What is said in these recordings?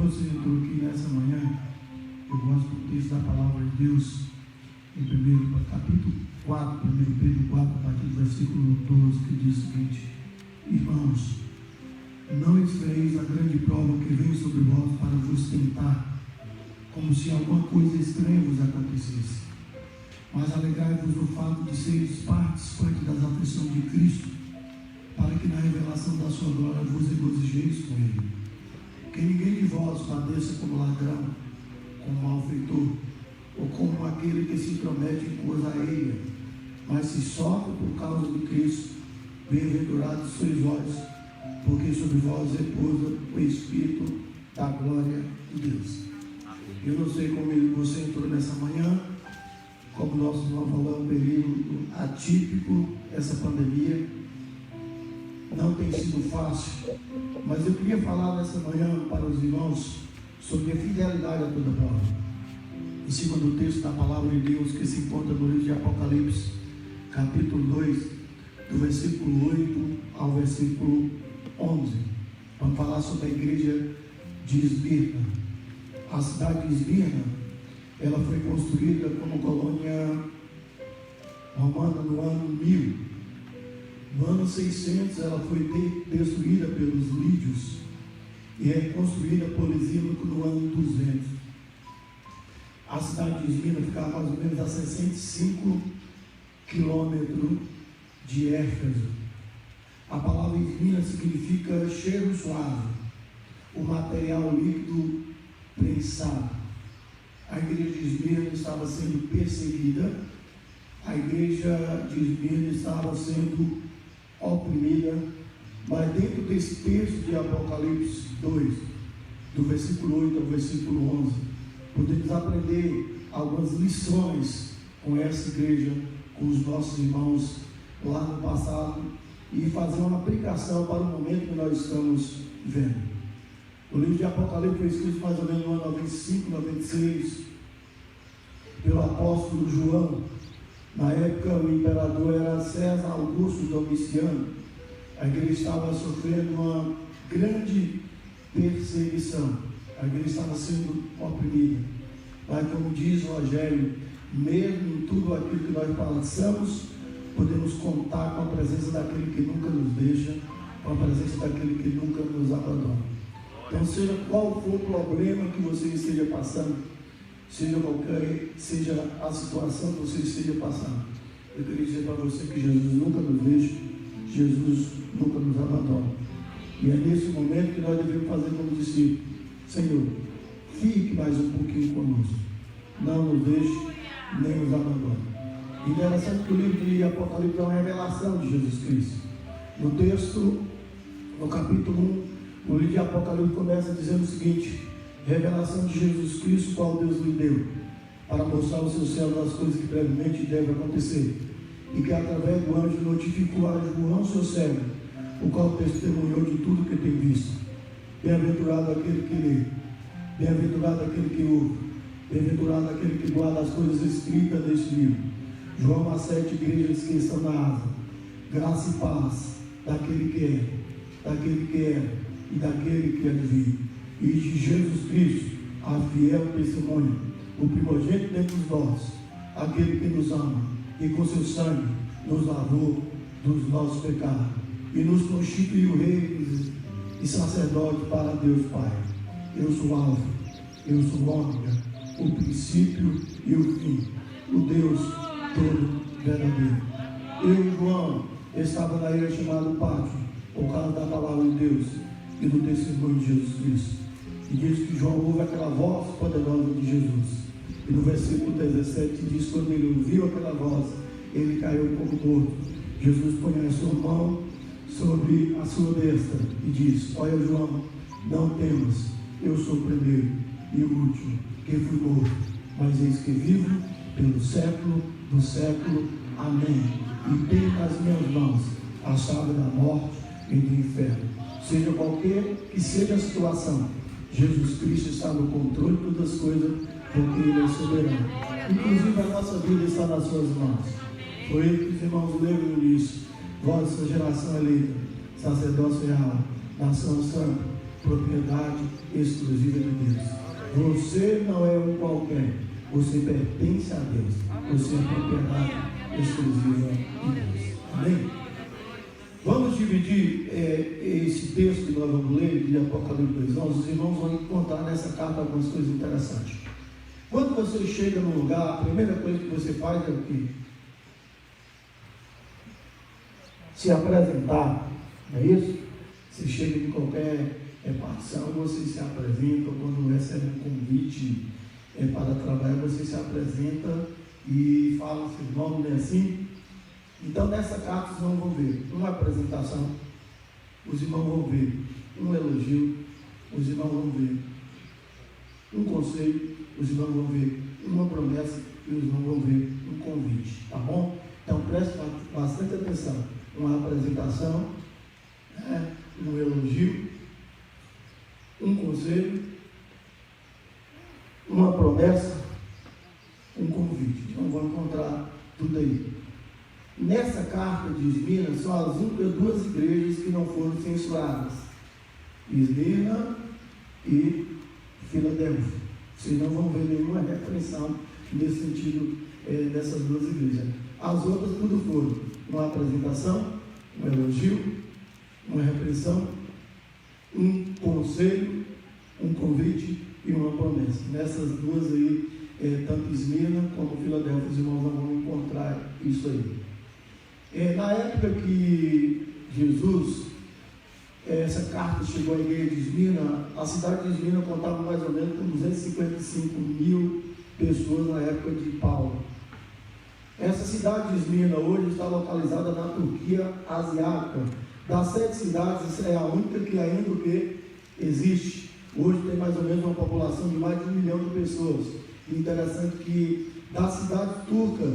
você entrou aqui nessa manhã, eu gosto do texto da palavra de Deus, em capítulo 4, 1 Pedro 4, a partir do versículo 12, que diz o seguinte: irmãos, não espereis a grande prova que vem sobre vós para vos tentar, como se alguma coisa estranha vos acontecesse. Mas alegrai-vos no fato de seres participantes das aflições de Cristo, para que na revelação da sua glória vos regozijeis com Ele. Que ninguém de vós padeça como ladrão, como malfeitor, ou como aquele que se intromete em coisa alheia, mas se sofre por causa de Cristo. Bem-aventurados sois vós, porque sobre vós repousa o Espírito da glória de Deus. Eu não sei como você entrou nessa manhã, como nosso irmão falou, um período atípico, essa pandemia não tem sido fácil, mas eu queria falar nessa manhã para os irmãos sobre a fidelidade a toda prova, em cima do texto da palavra de Deus que se encontra no livro de Apocalipse, capítulo 2, do versículo 8 ao versículo 11. Vamos falar sobre a igreja de Esmirna. A cidade de Esmirna, ela foi construída como colônia romana no ano 1000. No ano 600 ela foi destruída pelos lídios e é construída por Lisímaco no ano 200. A cidade de Esmirna ficava mais ou menos a 65 quilômetros de Éfeso. A palavra Esmirna significa cheiro suave, o material líquido prensado. A igreja de Esmirna estava sendo perseguida, a igreja de Esmirna estava sendo oprimida, mas dentro desse texto de Apocalipse 2, do versículo 8 ao versículo 11, podemos aprender algumas lições com essa igreja, com os nossos irmãos lá no passado, e fazer uma aplicação para o momento que nós estamos vivendo. O livro de Apocalipse foi escrito mais ou menos no ano 95, 96, pelo apóstolo João. Na época o imperador era César Augusto Domiciano. A igreja estava sofrendo uma grande perseguição, a igreja estava sendo oprimida, mas como diz o Rogério, mesmo em tudo aquilo que nós passamos, podemos contar com a presença daquele que nunca nos deixa, com a presença daquele que nunca nos abandona. Então, seja qual for o problema que você esteja passando, seja a situação que você esteja passando, eu queria dizer para você que Jesus nunca nos deixa, Jesus nunca nos abandona. E é nesse momento que nós devemos fazer como discípulos: Senhor, fique mais um pouquinho conosco, não nos deixe, nem nos abandone. E interessante que o livro de Apocalipse é uma revelação de Jesus Cristo. No texto, no capítulo 1, o livro de Apocalipse começa dizendo o seguinte: revelação de Jesus Cristo, qual Deus lhe deu, para mostrar ao seu servo as coisas que brevemente devem acontecer, e que através do anjo notificou a João, seu servo, o qual testemunhou de tudo que tem visto. Bem-aventurado aquele que lê, bem-aventurado aquele que ouve, bem-aventurado aquele que guarda as coisas escritas neste livro. João, as 7 igrejas que estão na Ásia, graça e paz daquele que é, daquele que é e daquele que é de vir, e de Jesus Cristo, a fiel testemunha, o primogênito dentre os mortos, aquele que nos ama e com seu sangue nos lavou dos nossos pecados e nos constituiu reis e sacerdotes para Deus Pai. Eu sou o Alfa, eu sou o Ômega, o princípio e o fim, o Deus todo verdadeiro. Eu e João estava na ilha chamada Pátio, por causa da palavra de Deus e do testemunho de Jesus Cristo. E diz que João ouve aquela voz poderosa de Jesus. E no versículo 17 diz: quando ele ouviu aquela voz, ele caiu como morto. Jesus põe a sua mão sobre a sua destra e diz: olha, João, não temas, eu sou o primeiro e o último, que fui morto, mas eis que vivo pelo século do século. Amém. E tenho nas minhas mãos a chave da morte e do inferno. Seja qualquer que seja a situação, Jesus Cristo está no controle de todas as coisas, porque Ele é soberano. Inclusive a nossa vida está nas suas mãos. Foi Ele que os irmãos leram no início: vós, sua geração eleita, sacerdócio real, nação santa, propriedade exclusiva de Deus. Você não é um qualquer, você pertence a Deus. Você é propriedade exclusiva de Deus. Amém? Vamos dividir esse texto que nós vamos ler de Apocalipse 2. Os irmãos vão encontrar nessa carta algumas coisas interessantes. Quando você chega num lugar, a primeira coisa que você faz é o quê? Se apresentar, não é isso? Você chega em qualquer partição, você se apresenta, ou quando recebe um convite para trabalhar, você se apresenta e fala seu nome, não é assim? Então, nessa carta, os irmãos vão ver uma apresentação, os irmãos vão ver um elogio, os irmãos vão ver um conselho, os irmãos vão ver uma promessa e os irmãos vão ver um convite, tá bom? Então, preste bastante atenção. Uma apresentação, um elogio, um conselho, uma promessa, um convite. Então, vamos encontrar tudo aí. Nessa carta de Esmirna, são as únicas duas igrejas que não foram censuradas: Esmirna e Filadélfia. Vocês não vão ver nenhuma repreensão nesse sentido, dessas duas igrejas. As outras tudo foram uma apresentação, um elogio, uma repreensão, um conselho, um convite e uma promessa. Nessas duas aí, tanto Esmirna como Filadélfia, os irmãos vão encontrar isso aí. Na época que Jesus, essa carta chegou à igreja de Esmirna, a cidade de Esmirna contava mais ou menos com 255 mil pessoas na época de Paulo. Essa cidade de Esmirna hoje está localizada na Turquia asiática. Das 7 cidades, essa é a única que ainda existe. Hoje tem mais ou menos uma população de mais de 1 milhão de pessoas. E interessante que da cidade turca,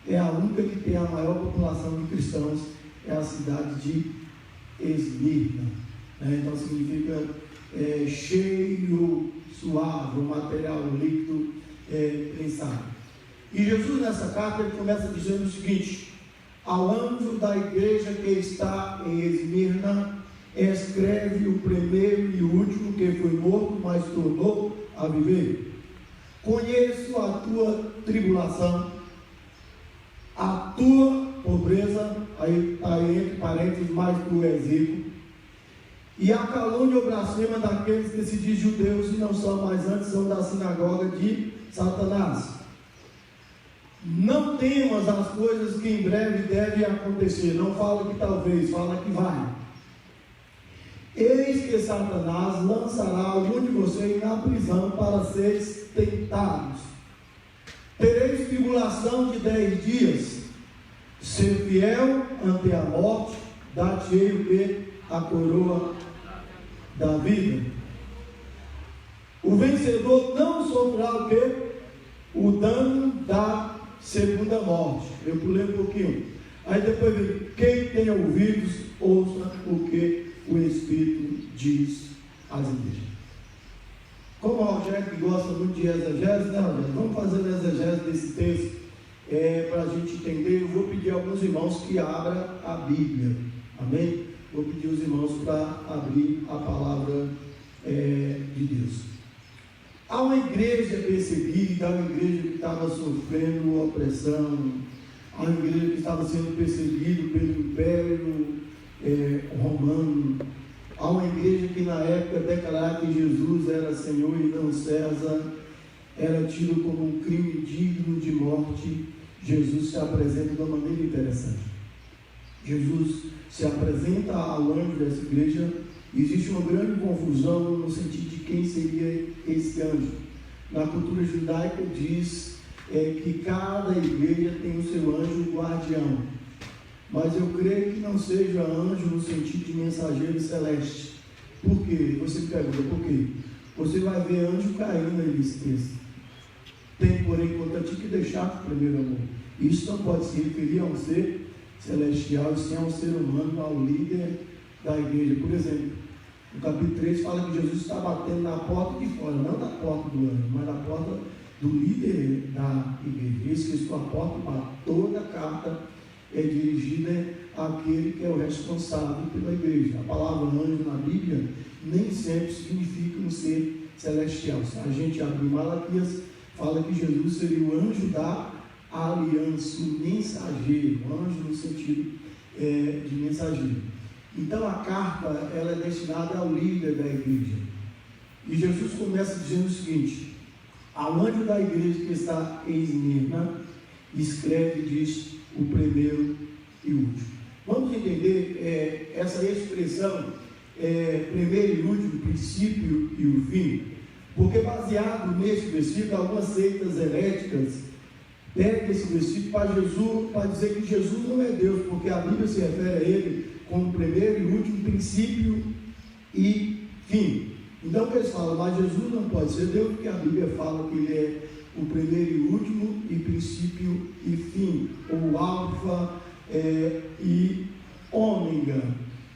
é a única que tem a maior população de cristãos, é a cidade de Esmirna. Então significa cheio, suave, um material líquido prensado. E Jesus nessa carta ele começa dizendo o seguinte: ao anjo da igreja que está em Esmirna, escreve o primeiro e o último que foi morto, mas tornou a viver. Conheço a tua tribulação, a tua pobreza, aí está entre parênteses, mas tu és rico, e a calúnia ou blasfema daqueles que se dizem judeus e não são, mas antes são da sinagoga de Satanás. Não temas as coisas que em breve devem acontecer. Não fala que talvez, fala que vai. Eis que Satanás lançará algum de vocês na prisão para seres tentados. Tereis tribulação de 10 dias. Ser fiel ante a morte, dar-te-ei o que? A coroa da vida. O vencedor não sofrerá o que? O dano da segunda morte. Eu pulei um pouquinho. Aí depois vem: quem tem ouvidos, ouça o que o Espírito diz às igrejas. Como o Rogério que gosta muito de exegese, né, Rogério? Vamos fazer a exegese desse texto para a gente entender. Eu vou pedir a alguns irmãos que abram a Bíblia. Amém? Vou pedir os irmãos para abrir a palavra de Deus. Há uma igreja perseguida, há uma igreja que estava sofrendo opressão, há uma igreja que estava sendo perseguida pelo Império Romano, há uma igreja que na época declarava que Jesus era Senhor e não César, era tido como um crime digno de morte. Jesus se apresenta de uma maneira interessante. Jesus se apresenta ao anjo dessa igreja. Existe uma grande confusão no sentido de quem seria esse anjo. Na cultura judaica diz que cada igreja tem o seu anjo guardião, mas eu creio que não seja anjo no sentido de mensageiro celeste. Por quê? Você me pergunta, por quê? Você vai ver anjo caindo aí nesse texto. Tem, porém, contra ti que deixar o primeiro amor. Isso não pode se referir a um ser celestial, e sim a um ser humano, ao líder da igreja. Por exemplo, no capítulo 3 fala que Jesus está batendo na porta de fora, não na porta do anjo, mas na porta do líder da igreja. Eis que estou à porta, para toda a carta é dirigida àquele que é o responsável pela igreja. A palavra anjo na Bíblia nem sempre significa um ser celestial. Se a gente abrir Malaquias, fala que Jesus seria o anjo da aliança, o mensageiro, o anjo no sentido de mensageiro. Então a carta ela é destinada ao líder da igreja. E Jesus começa dizendo o seguinte: ao anjo da igreja que está em Esmirna, escreve, diz, o primeiro e último. Vamos entender essa expressão, primeiro e último, o princípio e o fim, porque baseado nesse versículo, algumas seitas heréticas pegam esse versículo para dizer que Jesus não é Deus, porque a Bíblia se refere a Ele como primeiro e último, princípio e fim. Então o que eles falam, mas Jesus não pode ser Deus, porque a Bíblia fala que Ele é o primeiro e último, e princípio e fim, ou alfa e ômega.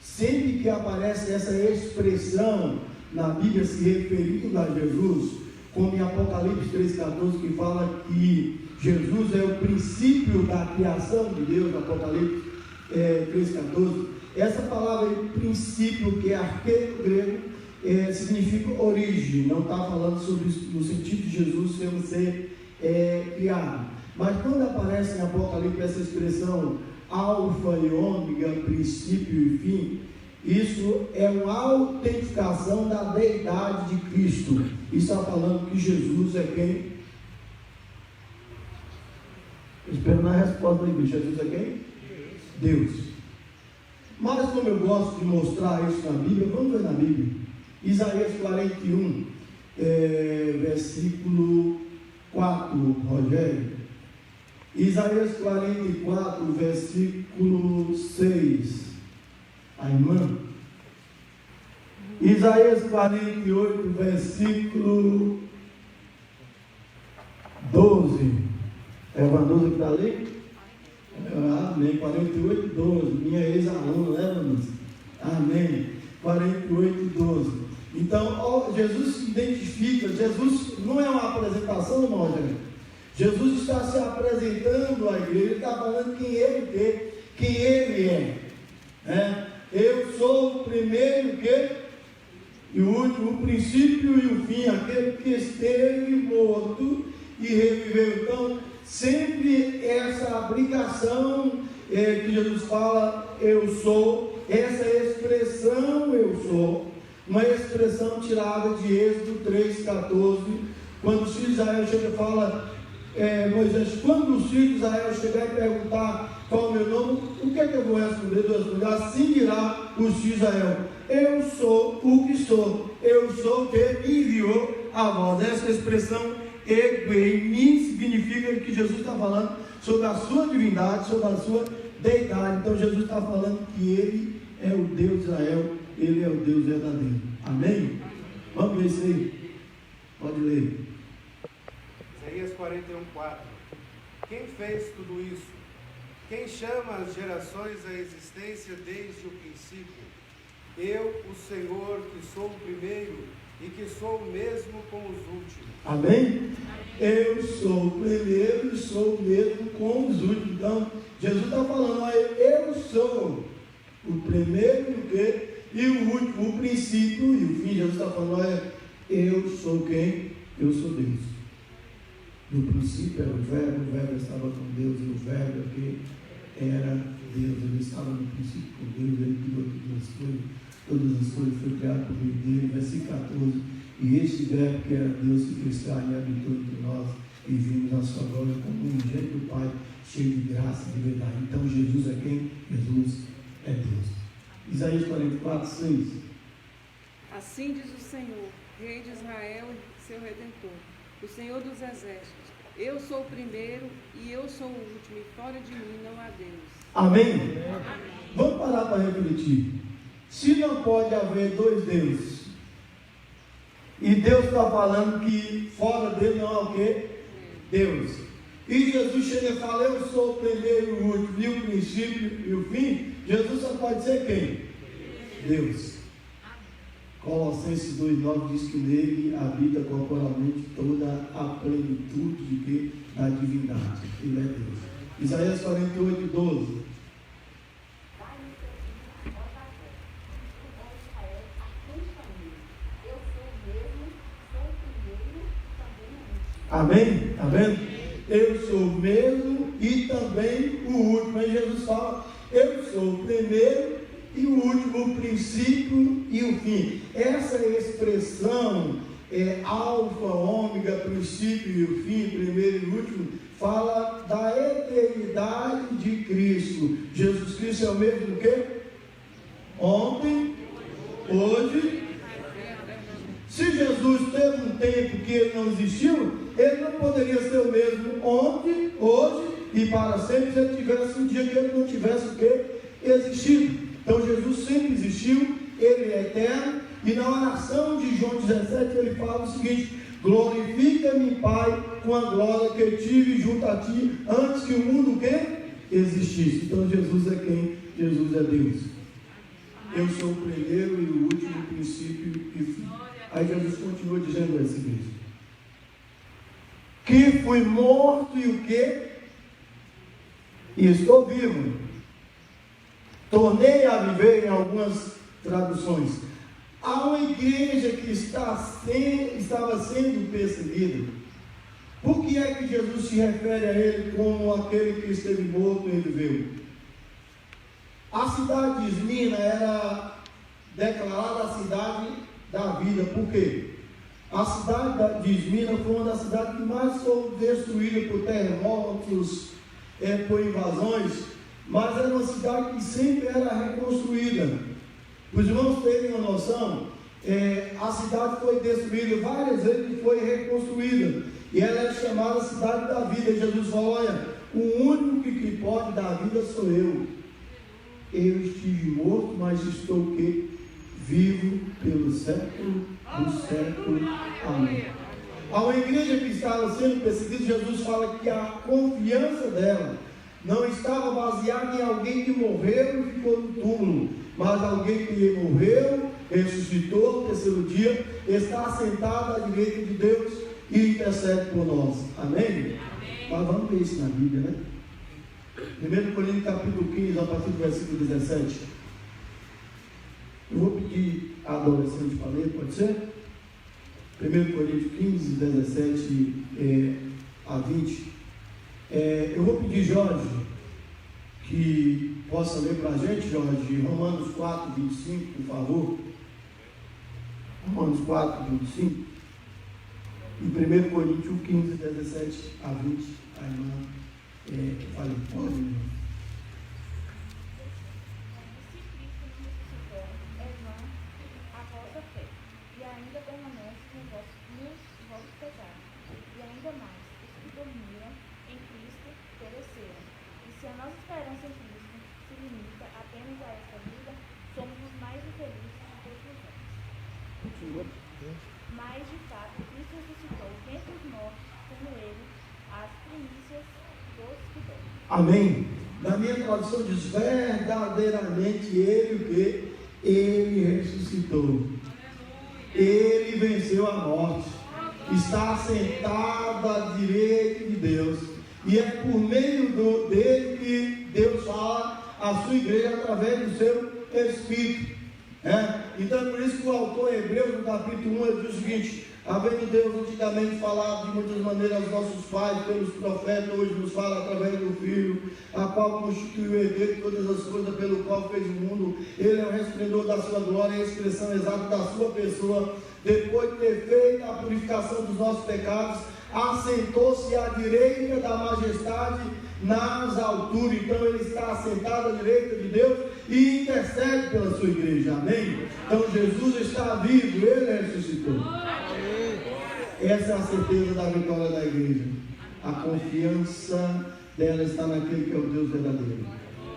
Sempre que aparece essa expressão na Bíblia se referindo a Jesus, como em Apocalipse 3,14, que fala que Jesus é o princípio da criação de Deus, Apocalipse 3,14, essa palavra princípio, que é arquaico grego, significa origem, não está falando sobre no sentido de Jesus ser um ser criado. Mas quando aparece em Apocalipse essa expressão alfa e ômega, princípio e fim, isso é uma autenticação da deidade de Cristo. Isso está falando que Jesus é quem? Esperando a resposta aí, Jesus é quem? Deus. Mas como eu gosto de mostrar isso na Bíblia, vamos ver na Bíblia. Isaías 41, versículo 4, Rogério. Isaías 44, versículo 6. A irmã. Isaías 48, versículo 12. É a 12 que está ali? Amém. 48, 12. Minha ex-aluna, né, irmãos? Amém. 48, 12. Então, Jesus se identifica. Jesus não é uma apresentação, irmão Rogério. Jesus está se apresentando à igreja. Ele está falando quem ele é. Eu sou o primeiro e o último, o princípio e o fim, aquele que esteve morto e reviveu. Então, sempre essa aplicação que Jesus fala, eu sou, essa expressão eu sou, uma expressão tirada de Êxodo 3,14, quando os filhos de Israel chegam e falam, Moisés, quando os filhos de Israel chegarem e perguntar qual é o meu nome, o que é que eu vou responder? Assim dirá os filhos de Israel, eu sou o que sou, eu sou o que enviou a vós. Essa expressão ego em mim significa que Jesus está falando sobre a sua divindade, sobre a sua deidade. Então Jesus está falando que Ele é o Deus de Israel, Ele é o Deus verdadeiro. Amém? Vamos ver isso aí. Pode ler. Isaías 41:4. Quem fez tudo isso? Quem chama as gerações à existência desde o princípio? Eu, o Senhor, que sou o primeiro e que sou o mesmo com os últimos. Amém? Eu sou o primeiro e sou o mesmo com os últimos. Então, Jesus está falando, eu sou o primeiro e o último, o princípio e o fim. Jesus está falando, eu sou quem? Eu sou Deus. No princípio era o verbo estava com Deus, e o verbo aqui era Deus. Ele estava no princípio com Deus, ele criou todas as coisas foram criadas por meio dele. Versículo 14. E este verbo que era Deus se fez carne e habitou entre nós, e vimos a sua glória como um engenho do Pai, cheio de graça e de verdade. Então Jesus é quem? Jesus é Deus. Isaías 44:6. Assim diz o Senhor, Rei de Israel e seu Redentor, o Senhor dos Exércitos. Eu sou o primeiro e eu sou o último, e fora de mim não há Deus. Amém? Vamos parar para refletir. Se não pode haver dois deuses, e Deus está falando que fora dele não há o quê? Deus. E Jesus chega e fala, eu sou o primeiro e o último, e o princípio e o fim. Jesus só pode ser quem? Deus. Colossenses 2,9 diz que nele habita corporalmente toda a plenitude de quê? Da divindade. Ele é Deus. Isaías 48:12. Amém? Está vendo? Eu sou o mesmo e também o último. Aí Jesus fala, eu sou o primeiro e o último, o princípio e o fim. Essa expressão, alfa, ômega, princípio e o fim, primeiro e último, fala da eternidade de Cristo. Jesus Cristo é o mesmo do que? Ontem, hoje. Se Jesus teve um tempo que ele não existiu, ele não poderia ser o mesmo ontem, hoje e para sempre, se ele tivesse um dia que ele não tivesse o que? Existido. Então Jesus sempre existiu, ele é eterno, e na oração de João 17 ele fala o seguinte: glorifica-me, Pai, com a glória que eu tive junto a ti, antes que o mundo que existisse. Então Jesus é quem? Jesus é Deus. Eu sou o primeiro e o último, o princípio e o fim. Aí Jesus continua dizendo o seguinte: que fui morto e o que? E estou vivo. Tornei a viver, em algumas traduções. Há uma igreja que estava sendo perseguida. Por que é que Jesus se refere a ele como aquele que esteve morto e viveu? A cidade de Esmirna era declarada a cidade da vida. Por quê? A cidade de Esmirna foi uma das cidades que mais foi destruída por terremotos, por invasões, mas era uma cidade que sempre era reconstruída. Os irmãos terem uma noção, a cidade foi destruída várias vezes e foi reconstruída, e ela é chamada cidade da vida. E Jesus falou: olha, o único que pode dar vida sou eu. Eu estive morto, mas estou o quê? Vivo pelo século do século. Amém. A uma igreja que estava sendo perseguida, Jesus fala que a confiança dela não estava baseada em alguém que morreu e ficou no túmulo, mas alguém que morreu, ressuscitou no terceiro dia, está sentado à direita de Deus e intercede por nós. Amém? Mas vamos ver isso na Bíblia, né? 1 Coríntios capítulo 15, a partir do versículo 17. Eu vou pedir a adolescente para ler, pode ser? 1 Coríntios 15, 17 a 20. Eu vou pedir, Jorge, que possa ler para a gente, Jorge, Romanos 4, 25, por favor. Romanos 4, 25. E 1 Coríntios 15, 17 a 20. A irmã falei, pode, irmã. Mas de fato Cristo ressuscitou dentre os mortos, como ele, as primícias dos que dormem. Amém. Na minha tradução diz: verdadeiramente ele o que? Ele ressuscitou. Ele venceu a morte. Está sentado à direita de Deus. E é por meio dele que Deus fala à sua igreja através do seu Espírito. Então é por isso que o autor Hebreus, no capítulo 1, ele diz o seguinte: havendo Deus antigamente falado de muitas maneiras aos nossos pais pelos profetas, hoje nos fala através do Filho, a qual constituiu o herdeiro de todas as coisas, pelo qual fez o mundo. Ele é o resplendor da sua glória, a expressão exata da sua pessoa. Depois de ter feito a purificação dos nossos pecados, assentou-se à direita da majestade nas alturas. Então ele está assentado à direita de Deus e intercede pela sua igreja. Amém? Então Jesus está vivo, ele ressuscitou. Essa é a certeza da vitória da igreja. A confiança dela está naquele que é o Deus verdadeiro,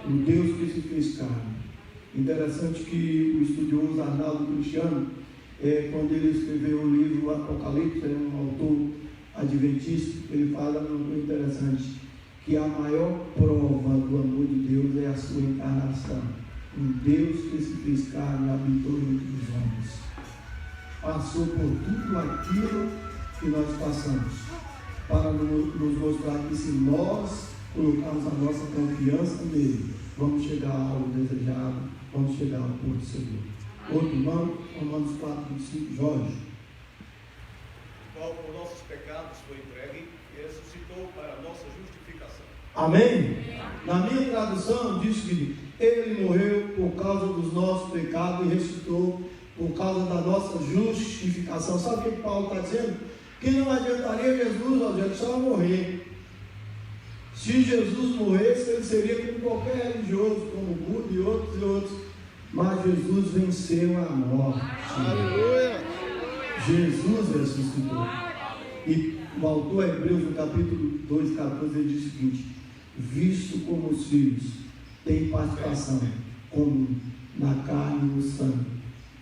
o Deus que se fez carne. Interessante que o estudioso Arnaldo Cristiano, quando ele escreveu o livro Apocalipse, é um autor adventista, ele fala uma coisa interessante, que a maior prova do amor de Deus é a sua encarnação. Um Deus que se fez carne, habitou entre os homens, passou por tudo aquilo que nós passamos, para nos mostrar que se nós colocarmos a nossa confiança nele, vamos chegar ao desejado, vamos chegar ao porto seguro. Outro irmão, Romanos 4, 25, Jorge. qual por nossos pecados foi entregue e ressuscitou para a nossa justificação. Amém? Na minha tradução diz que ele morreu por causa dos nossos pecados e ressuscitou por causa da nossa justificação. Sabe o que Paulo está dizendo? Que não adiantaria Jesus, ó gente, só morrer. Se Jesus morresse, ele seria como qualquer religioso, como Buda e outros. Mas Jesus venceu a morte. Aleluia! Jesus ressuscitou. E o autor Hebreus, no capítulo 2, 14, ele diz o seguinte: visto como os filhos têm participação comum na carne e no sangue,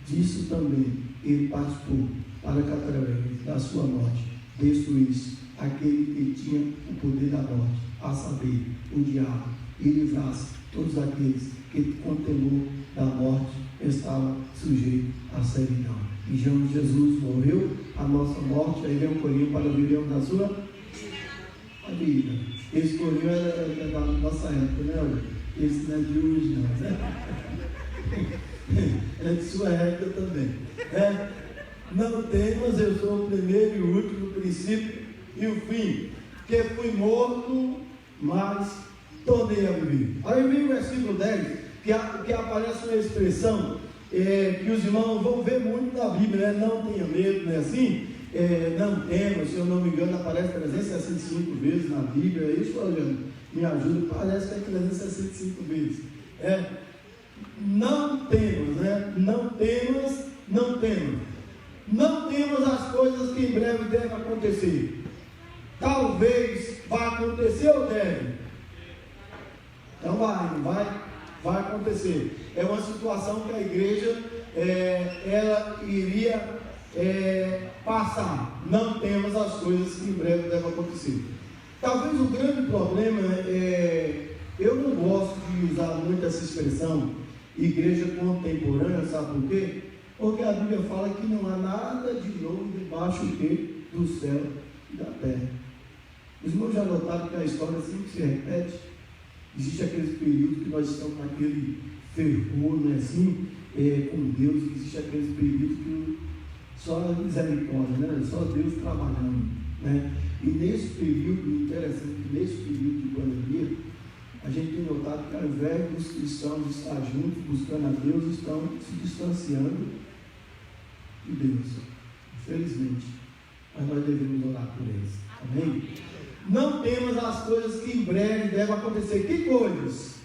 disso também ele participou, para que através da sua morte destruísse aquele que tinha o poder da morte, a saber, o diabo, e livrasse todos aqueles que com temor da morte estavam sujeitos à servidão. E Jesus morreu a nossa morte, aí vem um corinho para vivermos da sua vida. Esse corinho é da nossa época, né? Esse não é de hoje, não, né? É de sua época também. Não temas, eu sou o primeiro e o último, o princípio e o fim, que fui morto, mas tornei a viver. Aí vem o versículo 10, que aparece uma expressão que os irmãos vão ver muito na Bíblia, né? Não tenha medo, não é assim? Não temas, se eu não me engano, aparece 365 vezes na Bíblia. É isso, Leandro? Me ajuda, parece que é 365 vezes. Não temas, né? Não temas, não temas. Não temas as coisas que em breve devem acontecer. Talvez vai acontecer ou deve? Então vai acontecer. É uma situação que a igreja ela iria passar. Não temas as coisas que em breve devem acontecer. Talvez o grande problema eu não gosto de usar muito essa expressão igreja contemporânea, sabe por quê? Porque a Bíblia fala que não há nada de novo debaixo do céu e da terra. Os irmãos já notaram que a história sempre se repete. Existe aquele período que nós estamos naquele fervor, não é assim? Com Deus, existe aquele período que só a misericórdia, né? Só Deus trabalhando, né? E nesse período, interessante que nesse período de pandemia, a gente tem notado que ao invés dos cristãos estar juntos, buscando a Deus, estão se distanciando de Deus, infelizmente. Mas nós devemos orar por eles, amém? Não temos as coisas que em breve devem acontecer. Que coisas?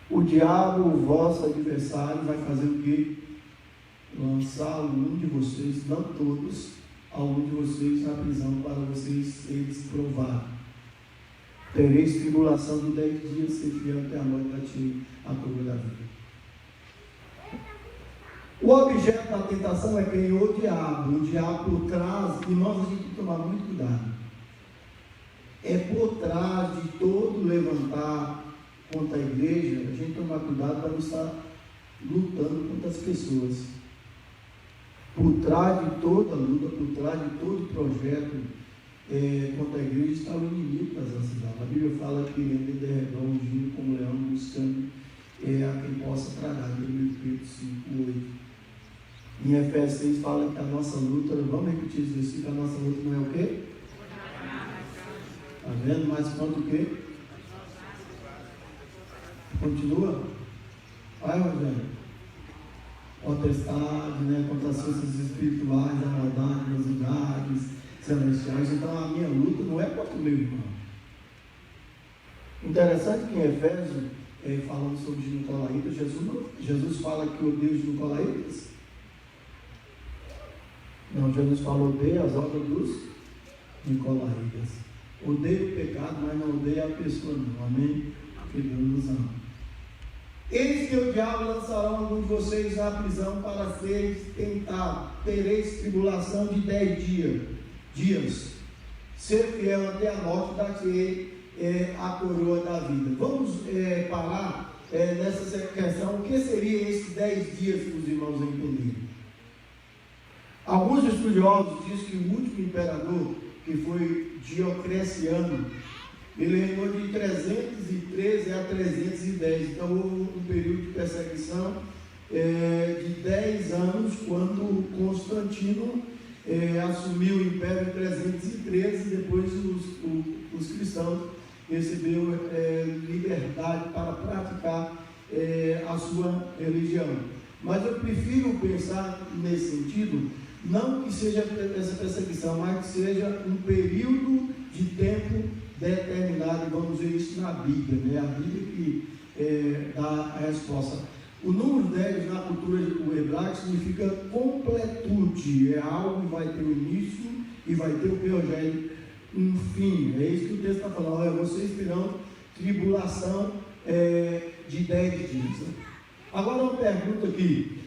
O diabo, o vosso adversário, vai fazer o quê? Lançar algum de vocês, não todos, algum de vocês na prisão para vocês eles provarem. Tereis tribulação de 10 dias, ser fiel até a noite, para ti a coroa da vida. O objeto da tentação é quem? O diabo. O diabo por trás, irmãos, a gente tem que tomar muito cuidado. É por trás de todo levantar contra a igreja, a gente tomar cuidado para não estar lutando contra as pessoas. Por trás de toda luta, por trás de todo projeto contra a igreja está o inimigo das nossas almas. A Bíblia fala que ele derredou ungindo como leão, buscando a quem possa tragar. 1 Pedro 5:8. Em Efésios 6 fala que a nossa luta, vamos repetir esse versículo, a nossa luta não é o quê? Está vendo? Mais quanto o quê? Continua? Vai, Rogério. Potestade, né? Contra as forças espirituais, a maldade nos lugares celestiais. Então a minha luta não é contra o meu irmão. Interessante que em Efésios, falando sobre os nicolaítas, Jesus fala que odeia os nicolaítas. Não, Jesus falou odeia as obras dos nicolaítas. Odeia o pecado, mas não odeia a pessoa não, amém? Porque Deus nos ama. Eis que o diabo lançará alguns de vocês na prisão para seres tentados. Tereis tribulação de 10 dias. Ser fiel até a morte, daqui a coroa da vida. Vamos parar nessa questão. O que seria esses 10 dias que os irmãos entenderam? Alguns estudiosos dizem que o último imperador, que foi Diocleciano, ele reinou de 313 a 310. Então houve um período de perseguição de 10 anos, quando Constantino assumiu o império em 313, e depois os cristãos receberam liberdade para praticar a sua religião. Mas eu prefiro pensar nesse sentido, não que seja essa perseguição, mas que seja um período de tempo determinado. Vamos ver isso na Bíblia, né? A Bíblia que dá a resposta. O número 10 na cultura hebraica significa completude, é algo que vai ter um início e vai ter um fim. É isso que o texto está falando. Olha, vocês terão tribulação de 10 dias. Né? Agora uma pergunta aqui.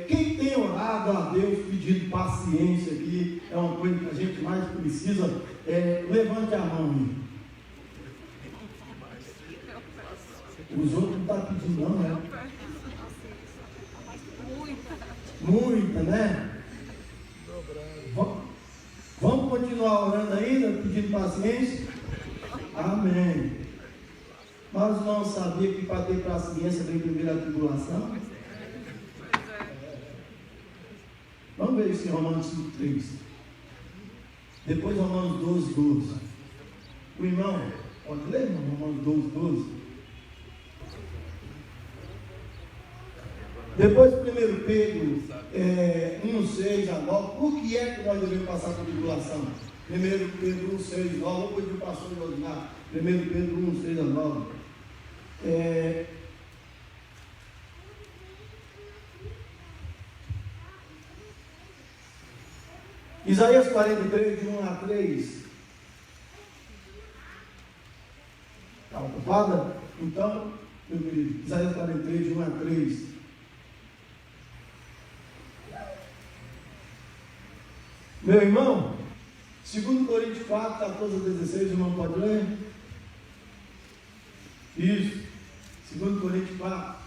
Quem tem orado a Deus pedindo paciência aqui, é uma coisa que a gente mais precisa, levante a mão aí. Os outros não estão pedindo não, né? Muita, né? Vamos continuar orando ainda, pedindo paciência? Amém. Mas não sabia que para ter paciência vem primeiro a tribulação? Vamos ver isso em Romanos 5:3. Depois Romanos 12:12. O irmão, pode ler, irmão? Romanos 12:12. Depois 1 Pedro 1:6 a 9. Por que é que nós devemos passar por tribulação? 1 Pedro 1:6 a 9. Vamos pedir o pastor de ordinar. 1 Pedro 1:6 a 9. Isaías 43, de 1 a 3. Está ocupada? Então, meu querido, Isaías 43, de 1 a 3. Meu irmão, 2 Coríntios 4, 14 a 16, o irmão pode ler? Isso, 2 Coríntios 4.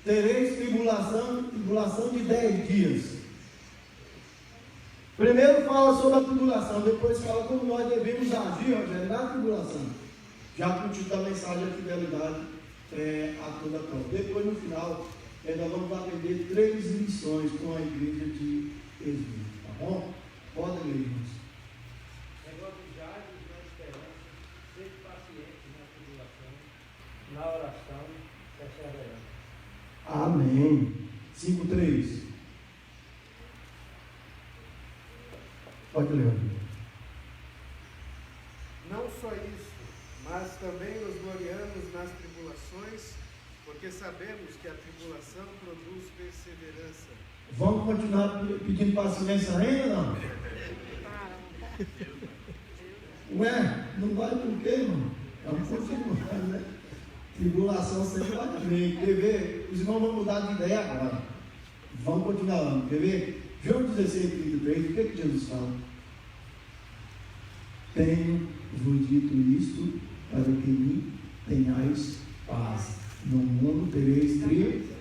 Tereis tribulação de 10 dias. Primeiro fala sobre a tribulação, depois fala como nós devemos agir, Rogério, na tribulação. Já curtiu a mensagem da fidelidade a toda a prova. Depois, no final, nós vamos aprender 3 lições com a igreja de Esmirna, tá bom? Podem ler, irmãos. Regozijar-vos na esperança, ser pacientes na tribulação, na oração, perseverando. Amém. 5:3. Pode ler. Não só isso, mas também nos gloriamos nas tribulações, porque sabemos que a tribulação produz perseverança. Vamos continuar pedindo paciência ainda, não? Ué, não vai por quê, irmão? Vamos continuar, né? Tribulação sempre vai vir. Quer ver? Os irmãos vão mudar de ideia agora. Vamos continuar. Quer ver? João 16:33, o que Jesus fala? Tenho-vos dito isto para que me tenhais paz. No mundo tereis tribulação.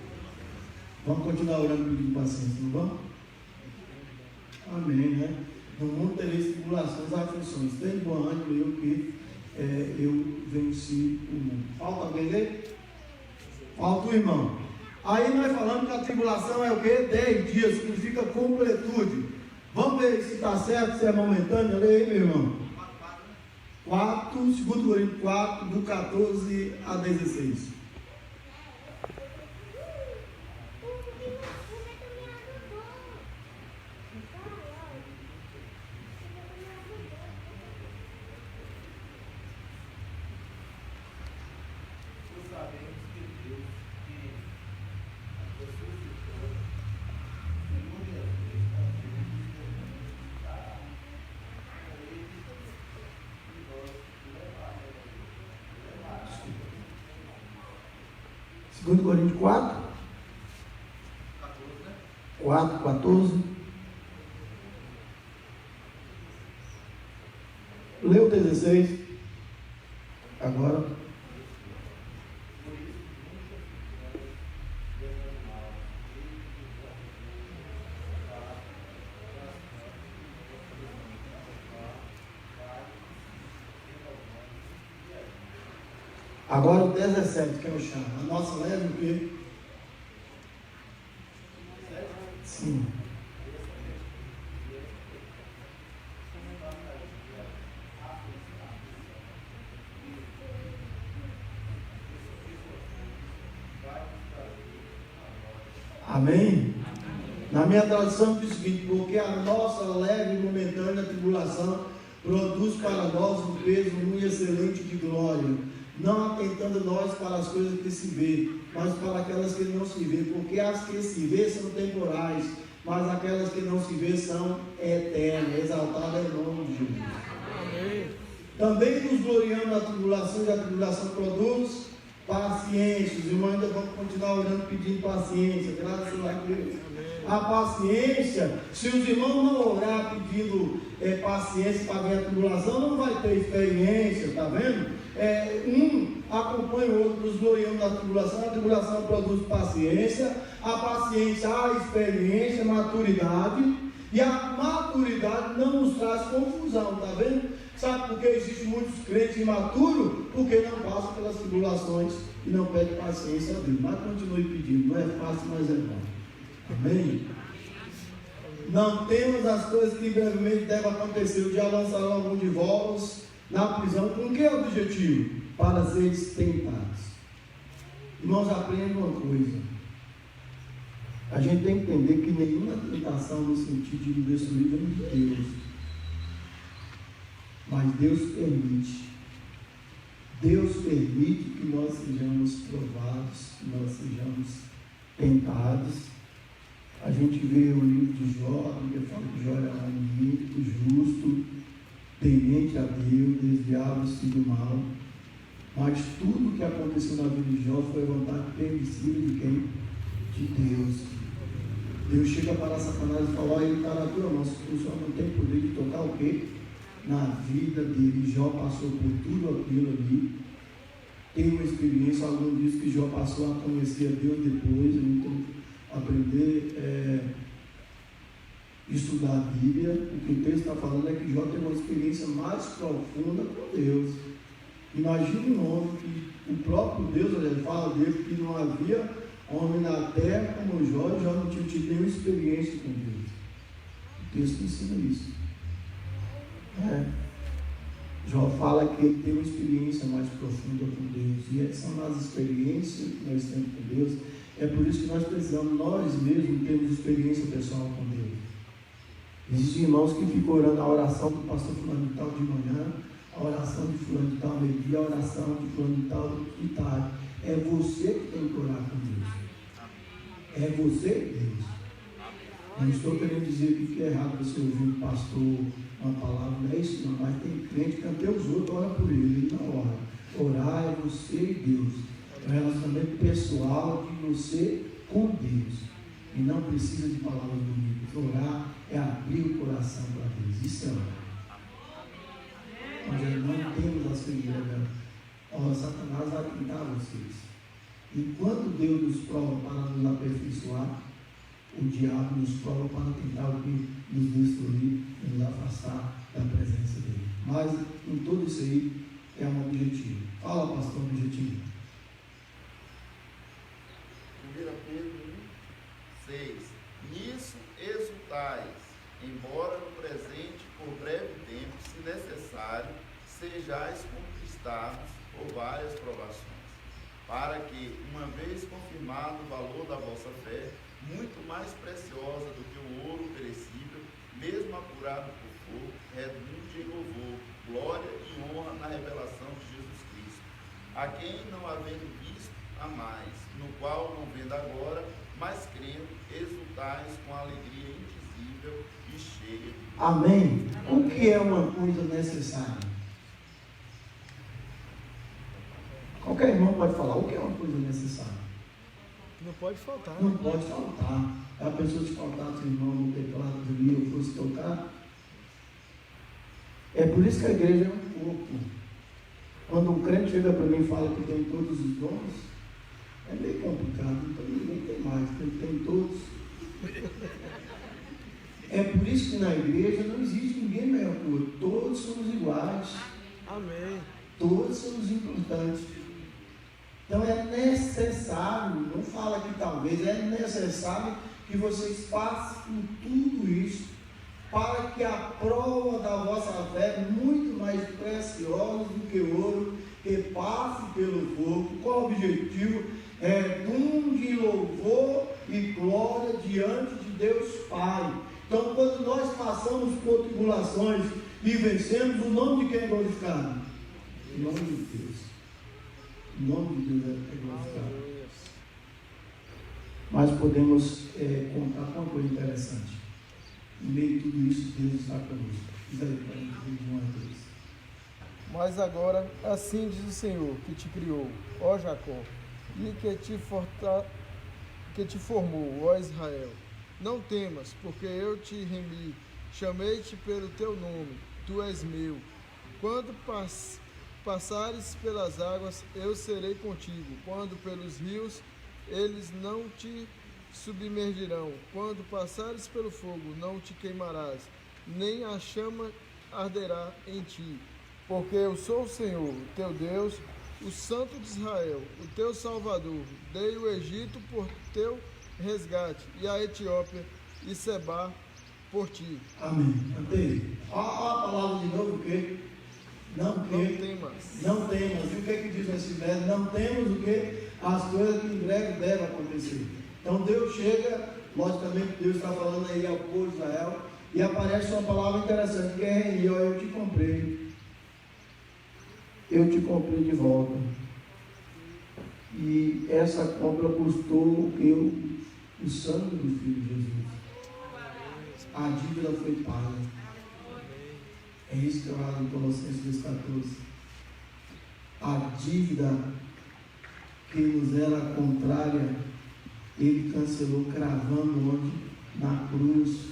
Vamos continuar orando pedindo paciência, não vamos? Amém, né? No mundo tereis tribulações, aflições. Tem bom ânimo, eu que eu venci o mundo. Falta alguém ler? Falta o irmão. Aí nós falamos que a tribulação é o quê? 10 dias, significa completude. Vamos ver se está certo, se é momentâneo. Lê aí, meu irmão. 2 Coríntios 4, do 14 a 16. Segundo Coríntios 4, 14. Leu 16. Agora. Agora o 17, que é o chá. A nossa leva o quê? Sim. Amém? Na minha tradução diz o seguinte: porque a nossa leve e momentânea tribulação produz para nós um peso muito excelente de glória, não atentando nós para as coisas que se vê, mas para aquelas que não se vê, porque as que se vê são temporais, mas aquelas que não se vê são eternas. Exaltado é o nome de Jesus. Amém. Também nos gloriamos na tribulação, e a tribulação produz paciência. Os irmãos ainda vão continuar orando pedindo paciência, graças a Deus. A paciência, se os irmãos não orar pedindo paciência para ganhar a tribulação, não vai ter experiência, está vendo? Um acompanha o outro, nos gloriamos na tribulação. A tribulação produz paciência, a paciência, a experiência, a maturidade, e a maturidade não nos traz confusão, está vendo? Sabe por que existem muitos crentes imaturos? Porque não passam pelas tribulações e não pedem paciência a Deus. Mas continue pedindo, não é fácil, mas é bom. Amém? Não temos as coisas que brevemente devem acontecer. O dia lançará algum de vós na prisão. Com que objetivo? Para seres tentados. Irmãos, aprendam uma coisa. A gente tem que entender que nenhuma tentação no sentido de nos destruir vem de Deus. Mas Deus permite. Deus permite que nós sejamos provados, que nós sejamos tentados. A gente vê o livro de Jó, a Bíblia fala que Jó era um homem ímpio, justo, temente a Deus, desviava-se do mal. Mas tudo que aconteceu na vida de Jó foi vontade permissiva de quem? De Deus. Deus chega para Satanás e fala: olha, ele está na tua mão, o Senhor não tem poder de tocar o quê? Na vida dele. Jó passou por tudo aquilo ali. Tem uma experiência, alguns dizem que Jó passou a conhecer a Deus depois, então aprender, estudar a Bíblia. O que o texto está falando é que Jó teve uma experiência mais profunda com Deus. Imagine um homem que o próprio Deus, ele fala dele que não havia homem na terra como Jó, e Jó não tinha tido nenhuma experiência com Deus. O texto ensina isso. Jó fala que ele tem uma experiência mais profunda com Deus, e essas são as experiências que nós temos com Deus. É por isso que nós precisamos, nós mesmos, termos experiência pessoal com Deus. Existem irmãos que ficam orando a oração do pastor fulano de tal de manhã, a oração de fulano de tal meio-dia, a oração de fulano de tal de tarde. É você que tem que orar com Deus. É você e Deus. Não estou querendo dizer que é errado você ouvir um pastor, uma palavra, não é isso não, mas tem crente que até os outros oram por ele não ora. Orar é você e Deus. É um relacionamento pessoal de você com Deus. E não precisa de palavras bonitas. Orar é abrir o coração para Deus. Isso é orar. Nós não temos as figuras. Satanás vai tentar vocês. Enquanto Deus nos prova para nos aperfeiçoar, o diabo nos prova para tentar o que? Nos destruir e nos afastar da presença dele. Mas em tudo isso aí é um objetivo. Fala, pastor, objetivo. 1 Pedro 6. Nisso exultais, embora no presente, por breve tempo, se necessário, sejais conquistados por várias provações, para que, uma vez confirmado o valor da vossa fé, muito mais preciosa do que o ouro perecível, mesmo apurado por fogo, redunde em louvor, glória e honra na revelação de Jesus Cristo, a quem, não havendo visto, amais, no qual, não vendo agora, mas crendo, exultais com alegria indizível e cheia de Deus. Amém? O que é uma coisa necessária? Qualquer irmão pode falar, o que é uma coisa necessária? Não pode faltar. Não pode faltar. A pessoa se faltar, seu irmão no teclado ali, eu fosse tocar. É por isso que a igreja é um corpo. Quando um crente chega para mim e fala que tem todos os dons, é meio complicado, então ninguém tem mais, porque tem todos. É por isso que na igreja não existe ninguém melhor que o outro. Todos somos iguais. Amém. Todos somos importantes. Então é necessário, não fala que talvez, é necessário que que vocês passem por tudo isso, para que a prova da vossa fé, muito mais preciosa do que ouro, que passe pelo fogo. Qual o objetivo? É de louvor e glória diante de Deus Pai. Então, quando nós passamos por tribulações e vencemos, o nome de quem é glorificado? O nome de Deus. O nome de Deus é glorificado. Mas podemos contar com uma coisa interessante. No meio de tudo isso, Deus está conosco. Diz aí para a gente ver de 1 a 2. Mas agora, assim diz o Senhor, que te criou, ó Jacó, e que te formou, ó Israel. Não temas, porque eu te remi, chamei-te pelo teu nome, tu és meu. Quando passares pelas águas, eu serei contigo. Quando pelos rios, eles não te submergirão. Quando passares pelo fogo, não te queimarás, nem a chama arderá em ti. Porque eu sou o Senhor, teu Deus, o Santo de Israel, o teu Salvador. Dei o Egito por teu resgate, e a Etiópia e Sebá por ti. Amém. Mantei. Olha a palavra de novo, o quê? Não temas. Não temas. E o que é que diz nesse verso? Não temos o quê? As coisas que em breve devem acontecer. Então Deus chega, logicamente Deus está falando aí ao povo de Israel, e aparece uma palavra interessante, que é Reni, ó, eu te comprei. Eu te comprei de volta. E essa compra custou o sangue do Filho de Jesus. A dívida foi paga. É isso que eu falo em Colossenses 2,14. A dívida que nos era contrária, ele cancelou, cravando onde? Na cruz.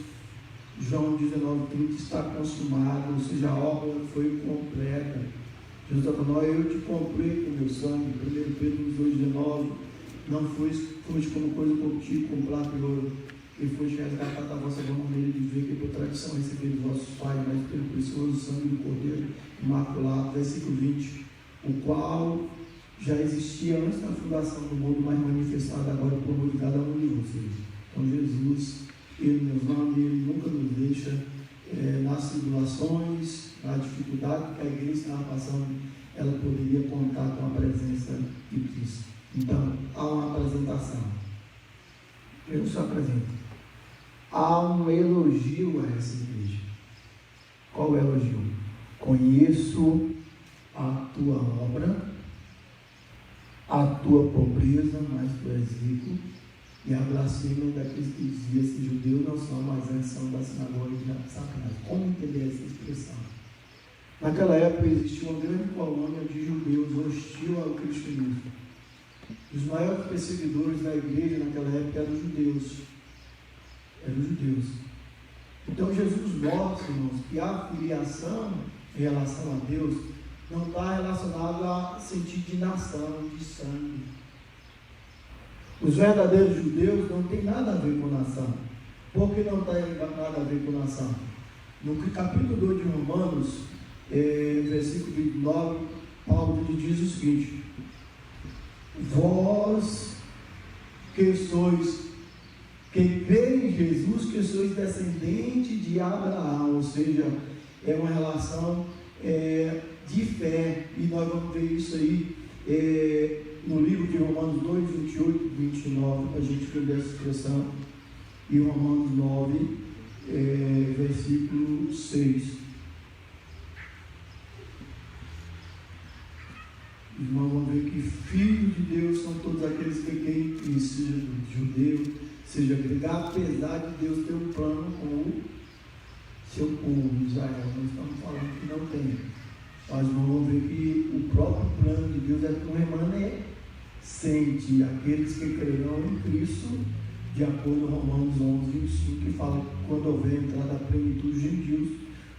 João 19,30 está consumado, ou seja, a obra foi completa. Jesus está falando, eu te comprei com meu sangue. 1 Pedro 2,19. Não foste como coisa contigo, com prata e ouro, que foste resgatado da vossa boa maneira de ver, que por tradição receberam os vossos pais, mas pelo precioso sangue do Cordeiro imaculado. Versículo 20. O qual já existia antes da fundação do mundo, mas manifestado agora por meio de cada um de vocês. Então Jesus, Ele nos ama, Ele nunca nos deixa nas tribulações, na dificuldade que a igreja estava passando, ela poderia contar com a presença de Cristo. Então, há uma apresentação. Eu só apresento. Há um elogio a essa igreja. Qual é o elogio? Conheço a tua obra, a tua pobreza, mas tu és rico, e a blasfêmia daqueles que diziam se judeus não são, mas antes são da sinagoga de Satanás. Como entender essa expressão? Naquela época existia uma grande colônia de judeus hostil ao cristianismo. Os maiores perseguidores da igreja naquela época eram os judeus. Então Jesus mostra, irmãos, que a filiação em relação a Deus não está relacionado a sentido de nação, de sangue. Os verdadeiros judeus não tem nada a ver com nação. Por que não tem nada a ver com nação? No capítulo 2 de Romanos, versículo 29, Paulo diz o seguinte: vós que sois, que crê em Jesus, que sois descendente de Abraão, ou seja, é uma relação de fé, e nós vamos ver isso aí no livro de Romanos 2, 28 e 29, para a gente entender essa expressão, e Romanos 9, versículo 6. Irmão, vamos ver que filhos de Deus são todos aqueles que creem em Cristo, seja judeu, seja grego, apesar de Deus ter um plano com o seu povo, Israel. Nós estamos falando que não tem. Mas vamos ver que o próprio plano de Deus é com remanescente, aqueles que crerão em Cristo, de acordo com Romanos 11, 25, que fala que quando houver entrada da plenitude dos gentios,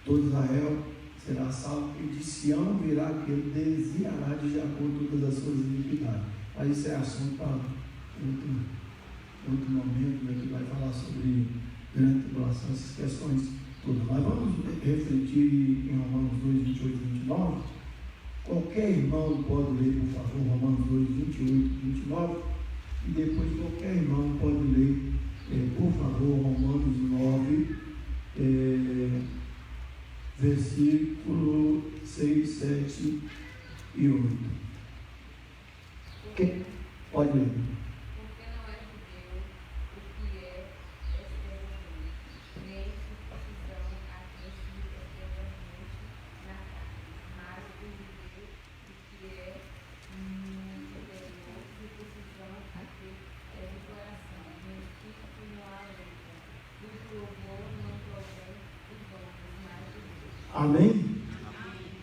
todo Israel será salvo, e de Sião virá aquele que desviará de acordo com todas as suas iniquidades. Mas isso é assunto para outro momento, né, que vai falar sobre grande tribulação, essas questões todas. Mas vamos refletir em Romanos 2, 28 e 29. Qualquer irmão pode ler, por favor, Romanos 2, 28 e 29, e depois qualquer irmão pode ler por favor, Romanos 9, versículo 6, 7 e 8. Pode ler. Porque não é judeu o que é exteriormente, nem circuncisão a quem se exteriormente na carne, mas o judeu o que é no interior, circuncisão a quem é do coração, no espírito e no alento, cujo louvor não provém dos homens, mas de Deus. Amém?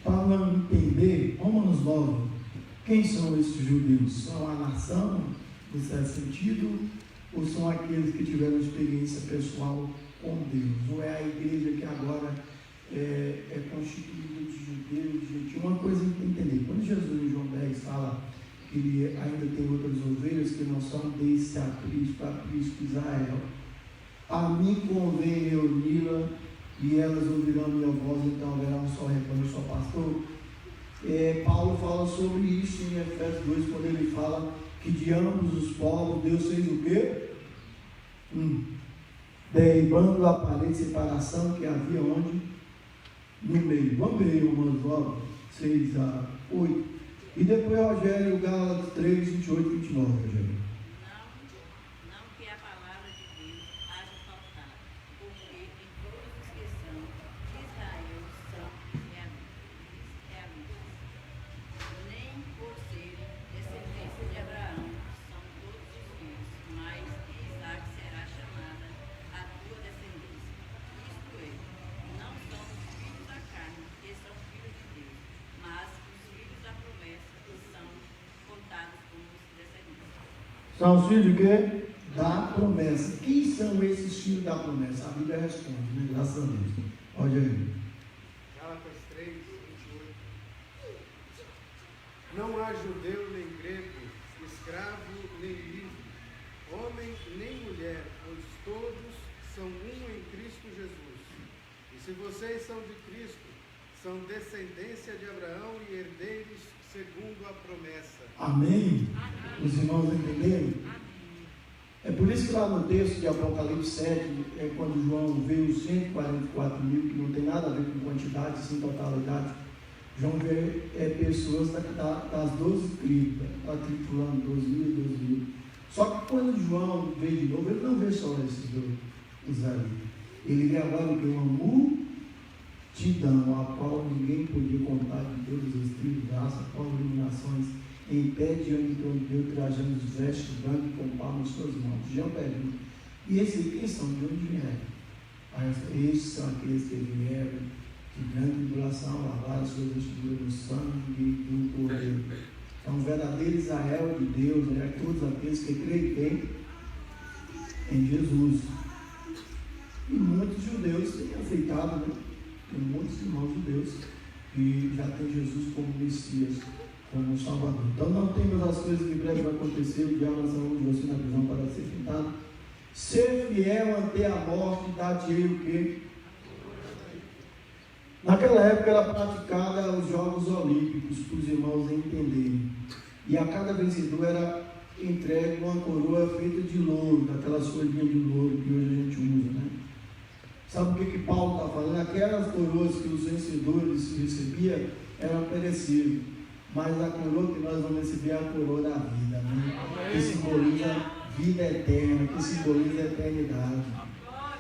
Para entender, Romanos 9, quem são esses judeus? São a nação, no certo sentido, ou são aqueles que tiveram experiência pessoal com Deus? Ou é a igreja que agora é constituída de judeus, de gentios? Uma coisa que tem que entender, quando Jesus em João 10 fala que ele ainda tem outras ovelhas que não são desse aprisco Israel, a mim convém reuni-la e elas ouvirão minha voz, então haverá um só rebanho, um só pastor. Paulo fala sobre isso em Efésios 2, quando ele fala que de ambos os povos Deus fez o quê? Derribando a parede de separação que havia onde? No meio. Vamos ver Romanos 9, 6 a 8. E depois Rogério, Gálatas 3, 28 e 29, Rogério. Não que a palavra de Deus haja faltado, porque em todos os que são de Israel são israelitas. Nem por serem descendência de Abraão são todos os filhos, mas Isaac será chamada a tua descendência. Isto é, não são os filhos da carne que são filhos de Deus, mas os filhos da promessa que são contados como os descendentes. São os filhos de quê? Da promessa. Quem são esses filhos da promessa? A Bíblia responde, né? Graças a Deus. Pode aí. Gálatas 3, 28. Não há judeu nem grego, escravo nem livre, homem nem mulher, pois todos são um em Cristo Jesus. E se vocês são de Cristo, são descendência de Abraão e herdeiros segundo a promessa. Amém? Os irmãos entenderam? É por isso que lá no texto de Apocalipse 7, quando João vê os 144 mil, que não tem nada a ver com quantidade, sim totalidade, João vê pessoas das 12 tribos, está tripulando 12 mil. Só que quando João vê de novo, ele não vê só esses dois israelitas. Ele vê agora o que? Uma multidão, a qual ninguém podia contar, de todas as tribos, raças, povos e nações, em pé diante do trono de Deus, trajando os vestes brancos com palmas em suas mãos. João pergunta: e esses quem são? De onde vieram? Esses são aqueles que vieram de grande tribulação, lavaram suas vestiduras no sangue do Cordeiro. Então, o verdadeiro Israel de Deus é todos aqueles que creem em Jesus. E muitos judeus têm aceitado, né? Tem muitos irmãos judeus que já têm Jesus como Messias, como Salvador. Então não temos as coisas que breve vai acontecer, o diabo lança mão de você na prisão para ser tentado. Ser fiel até a morte, dar-te-ei o quê? Naquela época era praticada os Jogos Olímpicos, para os irmãos entenderem. E a cada vencedor era entregue uma coroa feita de louro, daquelas folhinhas de louro que hoje a gente usa, né? Sabe o que Paulo está falando? Aquelas coroas que os vencedores recebiam eram perecíveis, mas a coroa que nós vamos receber é a coroa da vida, né? Que simboliza vida eterna, que simboliza a eternidade.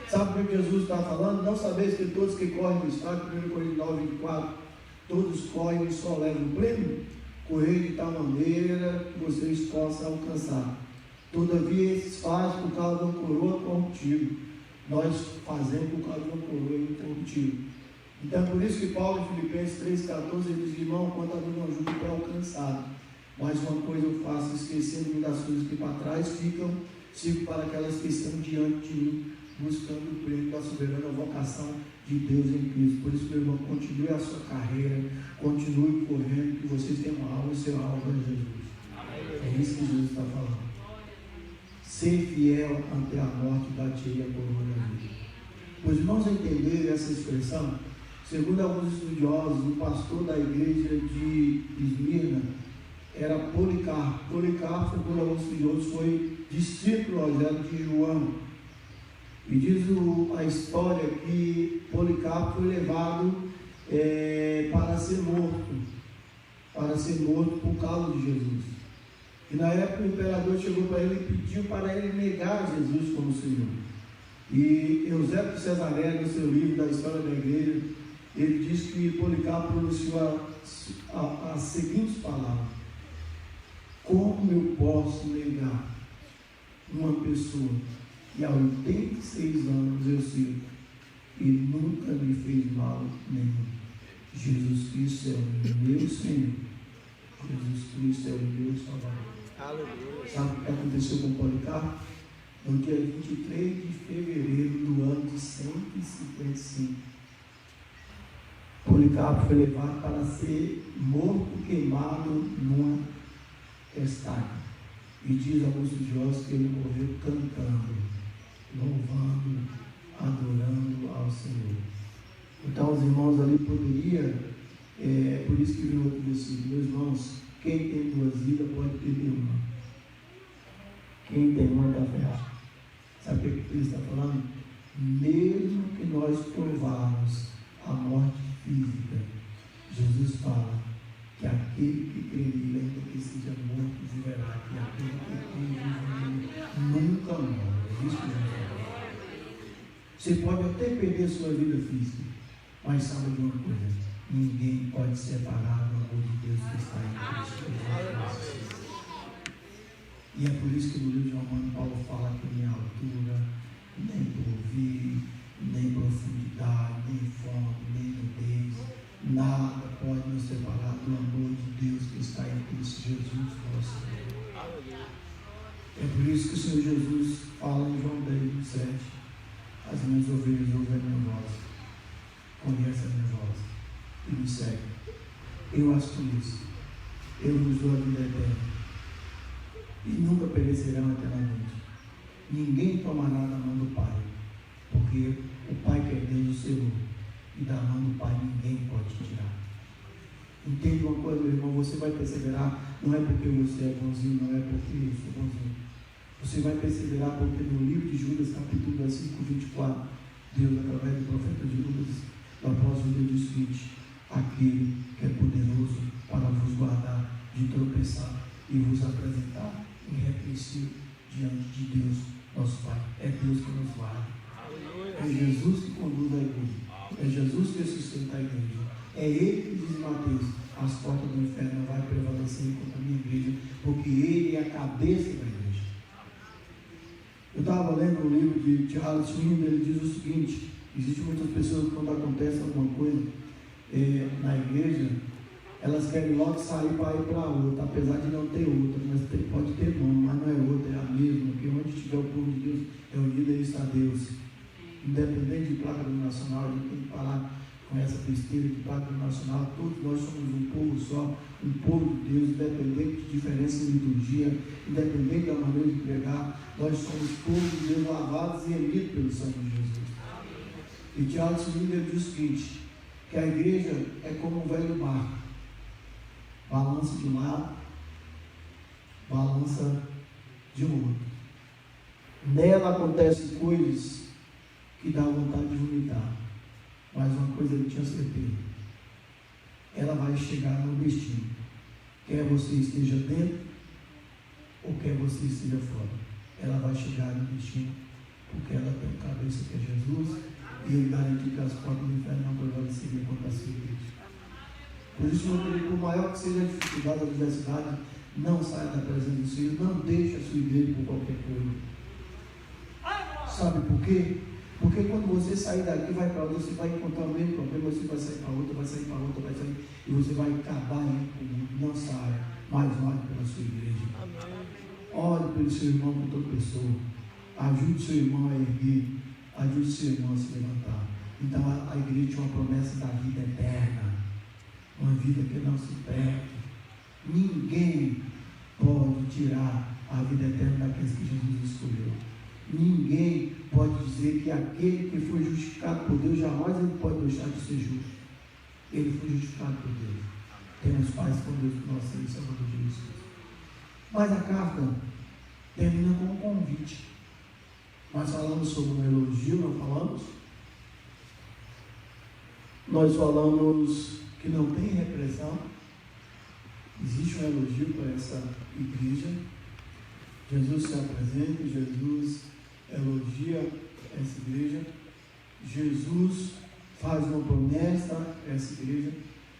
Sabe o que Jesus está falando? Não sabeis que todos que correm no estádio, 1 Coríntios 9, 24, todos correm e só levam o prêmio? Correr de tal maneira que vocês possam alcançar. Todavia, esses fazem por causa de uma coroa corruptível. Nós fazemos por causa de uma coroa incorruptível. Então, por isso que Paulo, em Filipenses 3,14, ele diz: irmão, quanto a mim não ajuda para alcançar. Mas uma coisa eu faço, esquecendo-me das coisas que para trás ficam, sigo para aquelas que estão diante de mim, buscando o prêmio da soberana vocação de Deus em Cristo. Por isso, meu irmão, continue a sua carreira, continue correndo, que vocês tenham uma alma e seu alvo em Jesus. É isso que Jesus está falando. Ser fiel até a morte, dar-te-ei a coroa da vida. Os irmãos entenderem essa expressão, segundo alguns estudiosos, o pastor da igreja de Esmirna era Policarpo. Policarpo, segundo alguns estudiosos, foi discípulo de João. E diz a história que Policarpo foi levado para ser morto por causa de Jesus. E na época o imperador chegou para ele e pediu para ele negar Jesus como Senhor. E Eusébio de Cesareia, no seu livro da história da igreja, ele diz que Policarpo pronunciou as seguintes palavras: como eu posso negar uma pessoa que há 86 anos eu sirvo e nunca me fez mal nenhum? Jesus Cristo é o meu Senhor, Jesus Cristo é o meu Salvador. Aleluia. Sabe o que aconteceu com Policarpo? No dia 23 de fevereiro do ano de 155, Policarpo foi levado para ser morto, queimado numa estaca. E diz alguns estudiosos que ele morreu cantando, louvando, adorando ao Senhor. Então os irmãos ali poderiam, por isso que veio outro versículo: meus irmãos, quem tem 2 vidas pode perder uma. Quem tem uma está ferrado. Sabe o que ele está falando? Mesmo que nós provarmos a morte física, Jesus fala que aquele que crê nele, ainda que seja morto, viverá, que aquele que crê nele nunca morre. É isso que Jesus fala. Você pode até perder sua vida física, mas sabe de uma coisa: ninguém pode separar do amor de Deus que está em Cristo Jesus. E é por isso que no livro de Romanos Paulo fala que nem altura, nem porvir, nem profundidade, nem fundo, nem nudez, nada pode nos separar do amor de Deus que está em Cristo Jesus, nosso Senhor. É por isso que o Senhor Jesus fala em João 10, 27, as minhas ovelhas ouvem a minha voz, conhecem a minha voz e me seguem. Eu as conheço, eu vos dou a vida eterna e nunca perecerão eternamente. Ninguém tomará da mão do Pai, porque o Pai que é Deus o Senhor, e da mão do Pai ninguém pode tirar. Entenda uma coisa, meu irmão: você vai perseverar, não é porque você é bonzinho, não é porque eu sou bonzinho. Você vai perseverar porque no livro de Judas, capítulo 24, Deus, através do profeta Judas, do apóstolo, Deus diz o seguinte: aquele que é poderoso para vos guardar de tropeçar e vos apresentar irrepreensível diante de Deus, nosso Pai. É Deus que nos guarda. É Jesus que conduz a igreja. É Jesus que sustenta a igreja. É Ele que diz em Mateus: as portas do inferno não vão prevalecer contra a minha igreja, porque Ele é a cabeça da igreja. Eu estava lendo um livro de Charles Swindoll, ele diz o seguinte: existem muitas pessoas que quando acontece alguma coisa na igreja, elas querem logo sair para ir para outra, apesar de não ter outra, mas pode ter nome, mas não é outra, é a mesma, porque onde estiver o povo de Deus reunido, aí está Deus. Independente de placa nacional, a gente tem que parar com essa besteira de placa nacional. Todos nós somos um povo só, um povo de Deus, independente de diferença em liturgia, independente da maneira de pregar, nós somos povo de Deus, lavados e remidos pelo sangue de Jesus. E Charles Swindoll diz o seguinte: que a igreja é como um velho barco, balança de um lado, balança de outro. Nela acontecem coisas que dá vontade de vomitar, mas uma coisa ele tinha certeza: ela vai chegar no destino, quer você esteja dentro ou quer você esteja fora, ela vai chegar no destino, porque ela tem a cabeça que é Jesus, e ele garantiu que as portas do inferno não prevaleceria contra a sua igreja. Por isso, meu querido, por maior que seja a dificuldade, a adversidade, não saia da presença do Senhor, não deixe a sua igreja por qualquer coisa. Sabe por quê? Porque quando você sair daqui, vai para outra, você vai encontrar o mesmo problema, você vai sair para outra, vai sair para outra, vai sair, e você vai acabar indo para o mundo. Não saia, mas ore pela sua igreja. Ore pelo seu irmão que tropeçou. Ajude seu irmão a erguer, ajude seu irmão a se levantar. Então a igreja tinha uma promessa da vida eterna, uma vida que não se perde. Ninguém pode tirar a vida eterna daqueles que Jesus escolheu. Ninguém pode dizer que aquele que foi justificado por Deus, jamais ele pode deixar de ser justo. Ele foi justificado por Deus. Temos paz com Deus por nosso Senhor e Salvador Jesus. Mas a carta termina com um convite. Nós falamos sobre um elogio, não falamos? Nós falamos que não tem repressão. Existe um elogio para essa igreja. Jesus se apresenta, Jesus elogia essa igreja. Jesus faz uma promessa a essa igreja.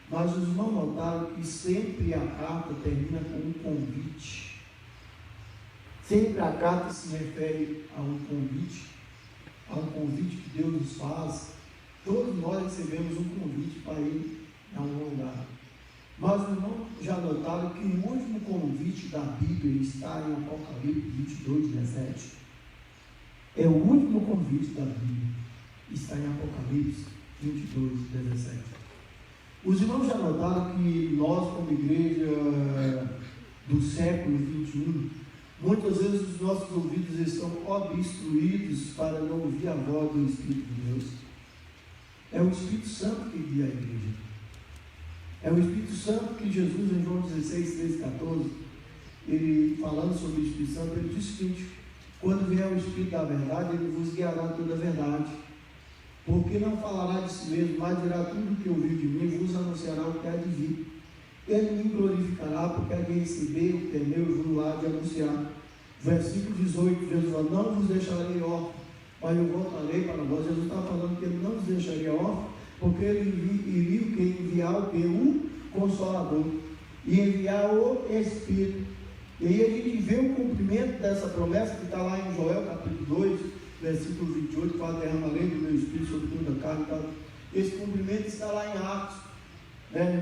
Mas os irmãos notaram que sempre a carta termina com um convite. Sempre a carta se refere a um convite que Deus nos faz. Todos nós recebemos um convite para ir a um lugar. Mas os irmãos já notaram que o último convite da Bíblia está em Apocalipse 22, 17. É o último convite da Bíblia. Está em Apocalipse 22, 17. Os irmãos já notaram que nós, como igreja do século 21, muitas vezes os nossos ouvidos estão obstruídos para não ouvir a voz do Espírito de Deus. É o Espírito Santo que guia a igreja. É o Espírito Santo que Jesus, em João 16, 13, 14, ele falando sobre o Espírito Santo, ele diz o seguinte: quando vier o Espírito da verdade, ele vos guiará toda a verdade. Porque não falará de si mesmo, mas dirá tudo o que ouviu de mim, e vos anunciará o que há de vir. Ele me glorificará, porque a quem receber o que é meu, juro lá de anunciar. Versículo 18, Jesus fala: não vos deixarei órfãos, mas eu voltarei para vós. Jesus está falando que ele não nos deixaria órfãos, porque ele iria enviar o que? O Consolador. E enviar o Espírito. E aí a gente vê o cumprimento dessa promessa que está lá em Joel capítulo 2, versículo 28, que fala: derramarei do meu Espírito sobre toda a carne. Tá? Esse cumprimento está lá em Atos.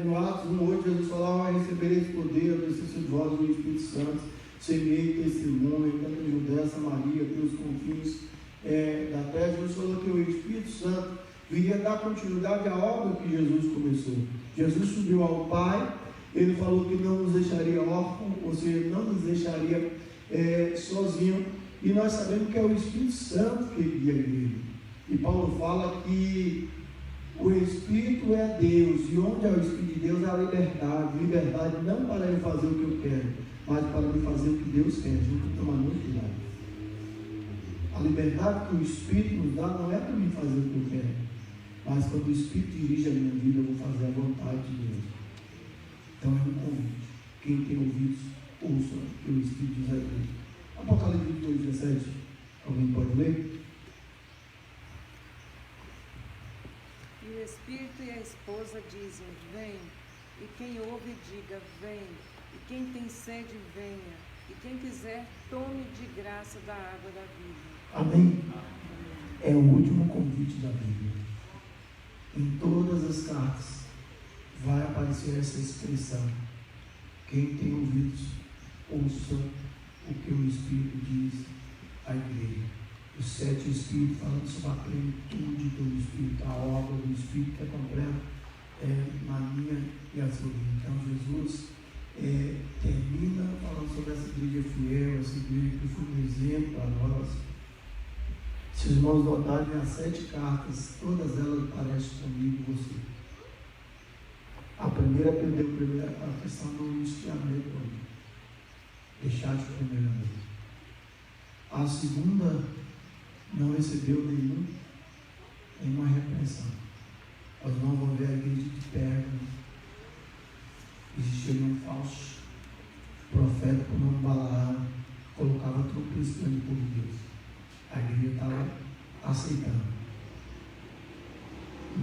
No Atos 1:8, Jesus falava: recebereis poder, a presença de vós do Espírito Santo, semeei testemunho, tanto em Judéia, Samaria, pelos confins da terra. Jesus falou que o Espírito Santo viria dar continuidade à obra que Jesus começou. Jesus subiu ao Pai, ele falou que não nos deixaria órfãos, ou seja, não nos deixaria sozinhos, e nós sabemos que é o Espírito Santo que guia a igreja. E Paulo fala que o Espírito é Deus, e onde é o Espírito de Deus há liberdade. Liberdade não para eu fazer o que eu quero, mas para eu fazer o que Deus quer. A gente tem que tomar muito cuidado. A liberdade que o Espírito nos dá não é para mim fazer o que eu quero, mas quando o Espírito dirige a minha vida, eu vou fazer a vontade de Deus. Então é um convite. Quem tem ouvidos, ouça o que o Espírito diz a igreja. Apocalipse 22, 17. Alguém pode ler? E o Espírito e a esposa dizem: vem. E quem ouve, diga: vem. E quem tem sede, venha. E quem quiser, tome de graça da água da vida. Amém? É o último convite da Bíblia. Em todas as cartas vai aparecer essa expressão: quem tem ouvidos, ouça o que o Espírito diz à igreja. Os 7 Espíritos falando sobre a plenitude do Espírito, a obra do Espírito que é completa na minha e a sua vida. Então Jesus termina falando sobre essa igreja fiel, essa igreja que foi um exemplo para nós. Se os irmãos notarem, as 7 cartas, todas elas parecem comigo e você. A primeira perdeu a questão do esfriamento, deixar de primeiro amor. A segunda não recebeu nenhuma repreensão. Nós não vamos ver a igreja de Pérgamo. Existia um falso profeta por nome Balaão, colocava tropeço no povo de Deus. A igreja estava aceitando.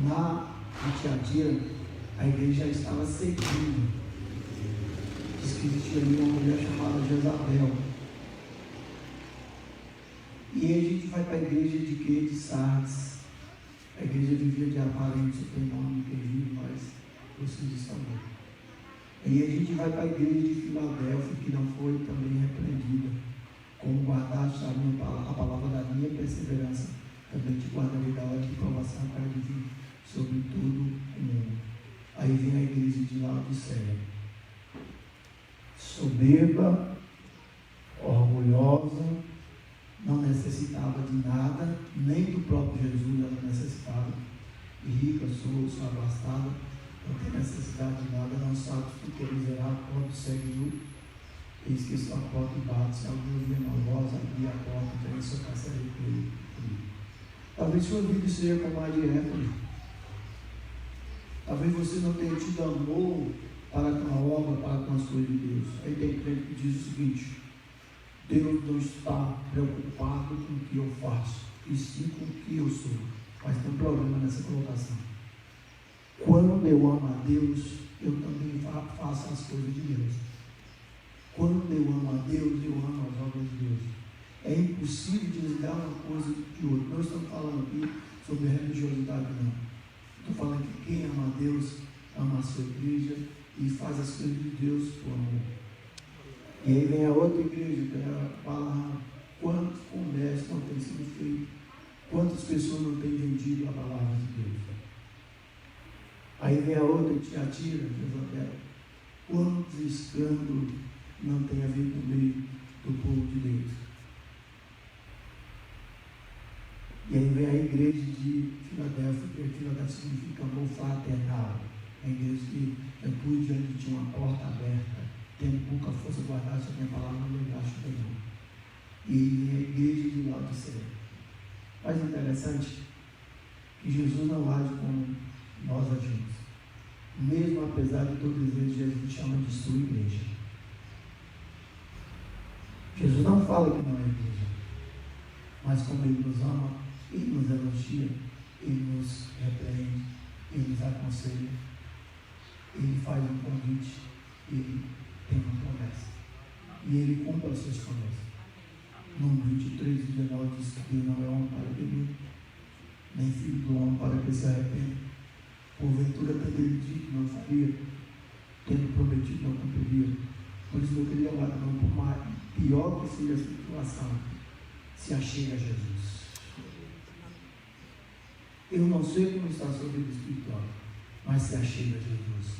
Na Tiatira, a igreja já estava seguindo. Diz que existia ali uma mulher chamada Jezabel. E aí a gente vai para a igreja de quê? De Sardes. A igreja vivia de aparência, tem nome, quem vive, mas vocês estão bem. E a gente vai para a igreja de Filadélfia, que não foi também repreendida. Como guardaste a palavra da minha perseverança, também te guardarei da hora de provação para vir sobre tudo o mundo. Aí vem a igreja de Laodiceia. Soberba, orgulhosa, não necessitava de nada, nem do próprio Jesus ela necessitava. E rica, sou abastada, não tem necessidade de nada, não sabe o que é miserável, pobre, cego, Eis que estou à porta e bato, se alguém ouvir a minha voz, abrir a porta, então eu só passarei por ele. Talvez sua vida seja como a de Éfone. Talvez você não tenha tido amor para com a obra, para com as coisas de Deus. Aí tem crente que diz o seguinte: Deus não está preocupado com o que eu faço, e sim com o que eu sou. Mas tem um problema nessa colocação. Quando eu amo a Deus, eu também faço as coisas de Deus. Quando eu amo a Deus, eu amo as obras de Deus. É impossível desligar uma coisa de outra. Não estamos falando aqui sobre religiosidade, não. Estou falando que quem ama a Deus, ama a sua igreja e faz as coisas de Deus por amor. E aí vem a outra igreja, que ela fala quantos comércios não têm sido feitos, quantas pessoas não têm vendido a palavra de Deus. Aí vem a outra, Tiatira, Jezabel, quantos escândalos não tem havido no meio do povo de Deus. E aí vem a igreja de Filadélfia, porque Filadélfia significa amor fraternal. A igreja que eu pude diante de uma porta aberta, tendo pouca força guardada, só minha palavra não levaste nenhum. E a igreja de Laodiceia. Mas é interessante que Jesus não age como nós agimos. Mesmo apesar de todos eles, Jesus chama de sua igreja. Jesus não fala que não é igreja, mas como Ele nos ama, Ele nos elogia, Ele nos repreende, Ele nos aconselha, Ele faz um convite, Ele tem uma promessa. E Ele cumpre as suas promessas. Número 23, 19 diz que Deus não é homem para que minta, nem filho do homem para que se arrependa. Porventura, tendo Ele dito que não faria, tendo prometido não cumpriria. Por isso, meu querido amado, não, por mais pior que seja a situação, se achega a Jesus. Eu não sei como está a sua vida espiritual, mas se achega a Jesus.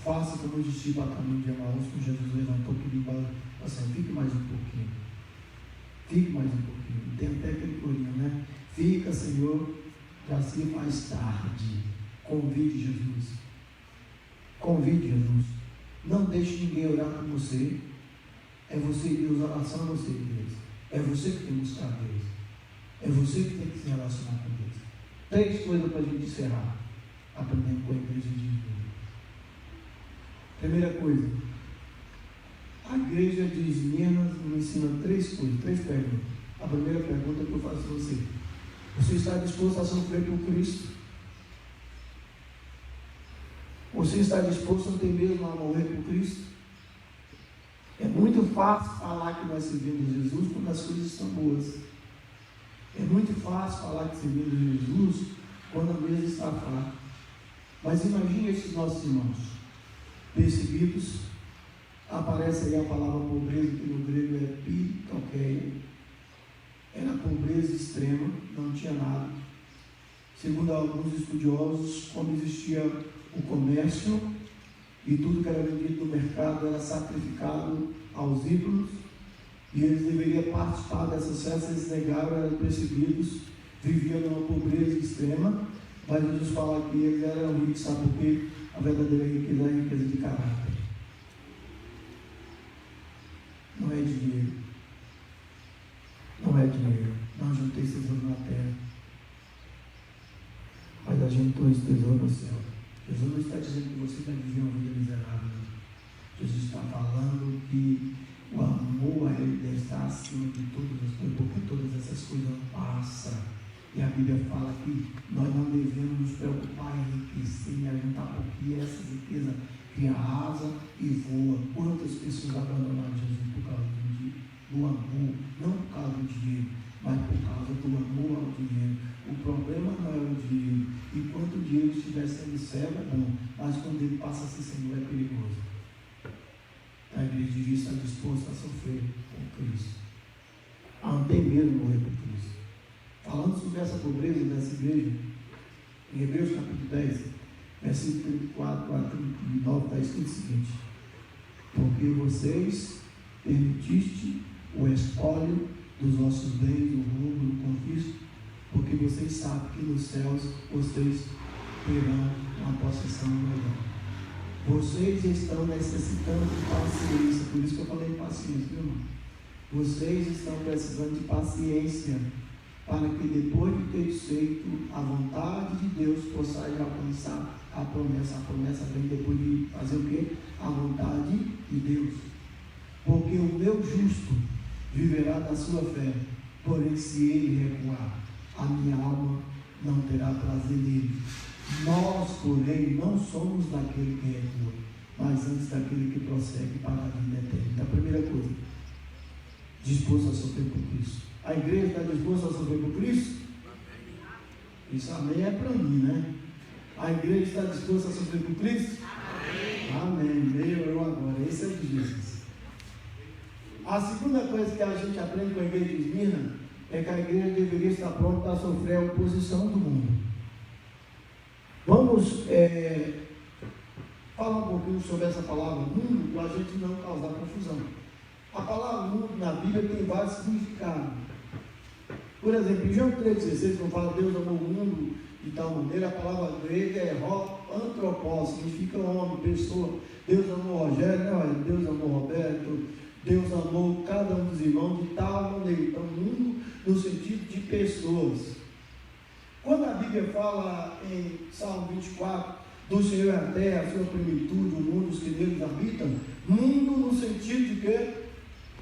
Faça como os discípulos a caminho de Emaús, que Jesus levantou por embora. Assim, fique mais um pouquinho. Fique mais um pouquinho. Tem até aquele corinho, né? Fica, Senhor, já se mais tarde. Convide Jesus. Convide Jesus. Não deixe ninguém orar por você. É você e Deus, a oração é você e Deus. É você que tem que buscar Deus. É você que tem que se relacionar com Deus. 3 coisas para a gente encerrar. Aprendendo com a igreja de Deus. Primeira coisa. A igreja de Esmirna nos ensina 3 coisas, 3 perguntas. A primeira pergunta que eu faço a você: você está disposto a sofrer por Cristo? Você está disposto até mesmo a morrer por Cristo? É muito fácil falar que nós servimos Jesus quando as coisas estão boas. É muito fácil falar que servimos Jesus quando a mesa está fraca. Mas imagine esses nossos irmãos perseguidos. Aparece aí a palavra pobreza, que no grego é pitokeia. Era pobreza extrema, não tinha nada. Segundo alguns estudiosos, como existia o comércio e tudo que era vendido no mercado era sacrificado aos ídolos, e eles deveriam participar dessas festas, eles negaram, eram perseguidos, viviam numa pobreza extrema, mas Jesus fala que eles eram ricos, sabe por quê? A verdadeira riqueza é a riqueza de caráter. Não é dinheiro. Não é dinheiro. Não juntei tesouro na terra, mas ajuntou esse tesouro no céu. Jesus não está dizendo que você vai viver uma vida miserável. Jesus está falando que o amor a Ele deve estar acima de todas as coisas, porque todas essas coisas passam. E a Bíblia fala que nós não devemos nos preocupar em enriquecer, em ajuntar, porque essa riqueza cria asa e voa. Quantas pessoas abandonaram Jesus por causa do amor, não por causa do dinheiro, mas por causa do amor ao dinheiro. O problema não é o dinheiro. Enquanto o dinheiro estiver sendo servo, é bom, mas quando ele passa a ser Senhor, é perigoso. A igreja devia estar disposta a sofrer por Cristo, a não ter medo de morrer por Cristo. Falando sobre essa pobreza dessa igreja, em Hebreus capítulo 10, versículo 34 a 39, está escrito o seguinte: porque vocês permitiste o espólio dos vossos bens, o roubo, o confisco, porque vocês sabem que nos céus vocês terão uma possessão melhor. Vocês estão necessitando de paciência. Por isso que eu falei paciência, viu, irmão? Vocês estão precisando de paciência para que depois de ter feito a vontade de Deus, possais alcançar a promessa. A promessa vem depois de fazer o quê? A vontade de Deus. Porque o meu justo viverá da sua fé, porém se ele recuar, a minha alma não terá prazer nele. Nós, porém, não somos daquele que recua, mas antes daquele que prossegue para a vida eterna. Então, a primeira coisa, disposto a sofrer por Cristo. A igreja está disposta a sofrer por Cristo? Isso amém é para mim, né? A igreja está disposta a sofrer por Cristo? Amém. Eu agora. Esse é de Jesus. A segunda coisa que a gente aprende com a igreja de Esmirna é que a igreja deveria estar pronta a sofrer a oposição do mundo. Vamos falar um pouquinho sobre essa palavra mundo, para a gente não causar confusão. A palavra mundo na Bíblia tem vários significados. Por exemplo, em João 3,16, quando fala Deus amou o mundo de tal maneira, a palavra grega é antropós, significa homem, pessoa. Deus amou o Rogério, não, Deus amou o Roberto, Deus amou cada um dos irmãos de tal maneira. Então, mundo no sentido de pessoas. Quando a Bíblia fala em Salmo 24, do Senhor é a terra, a sua plenitude, o mundo, os que neles habitam, mundo no sentido de quê?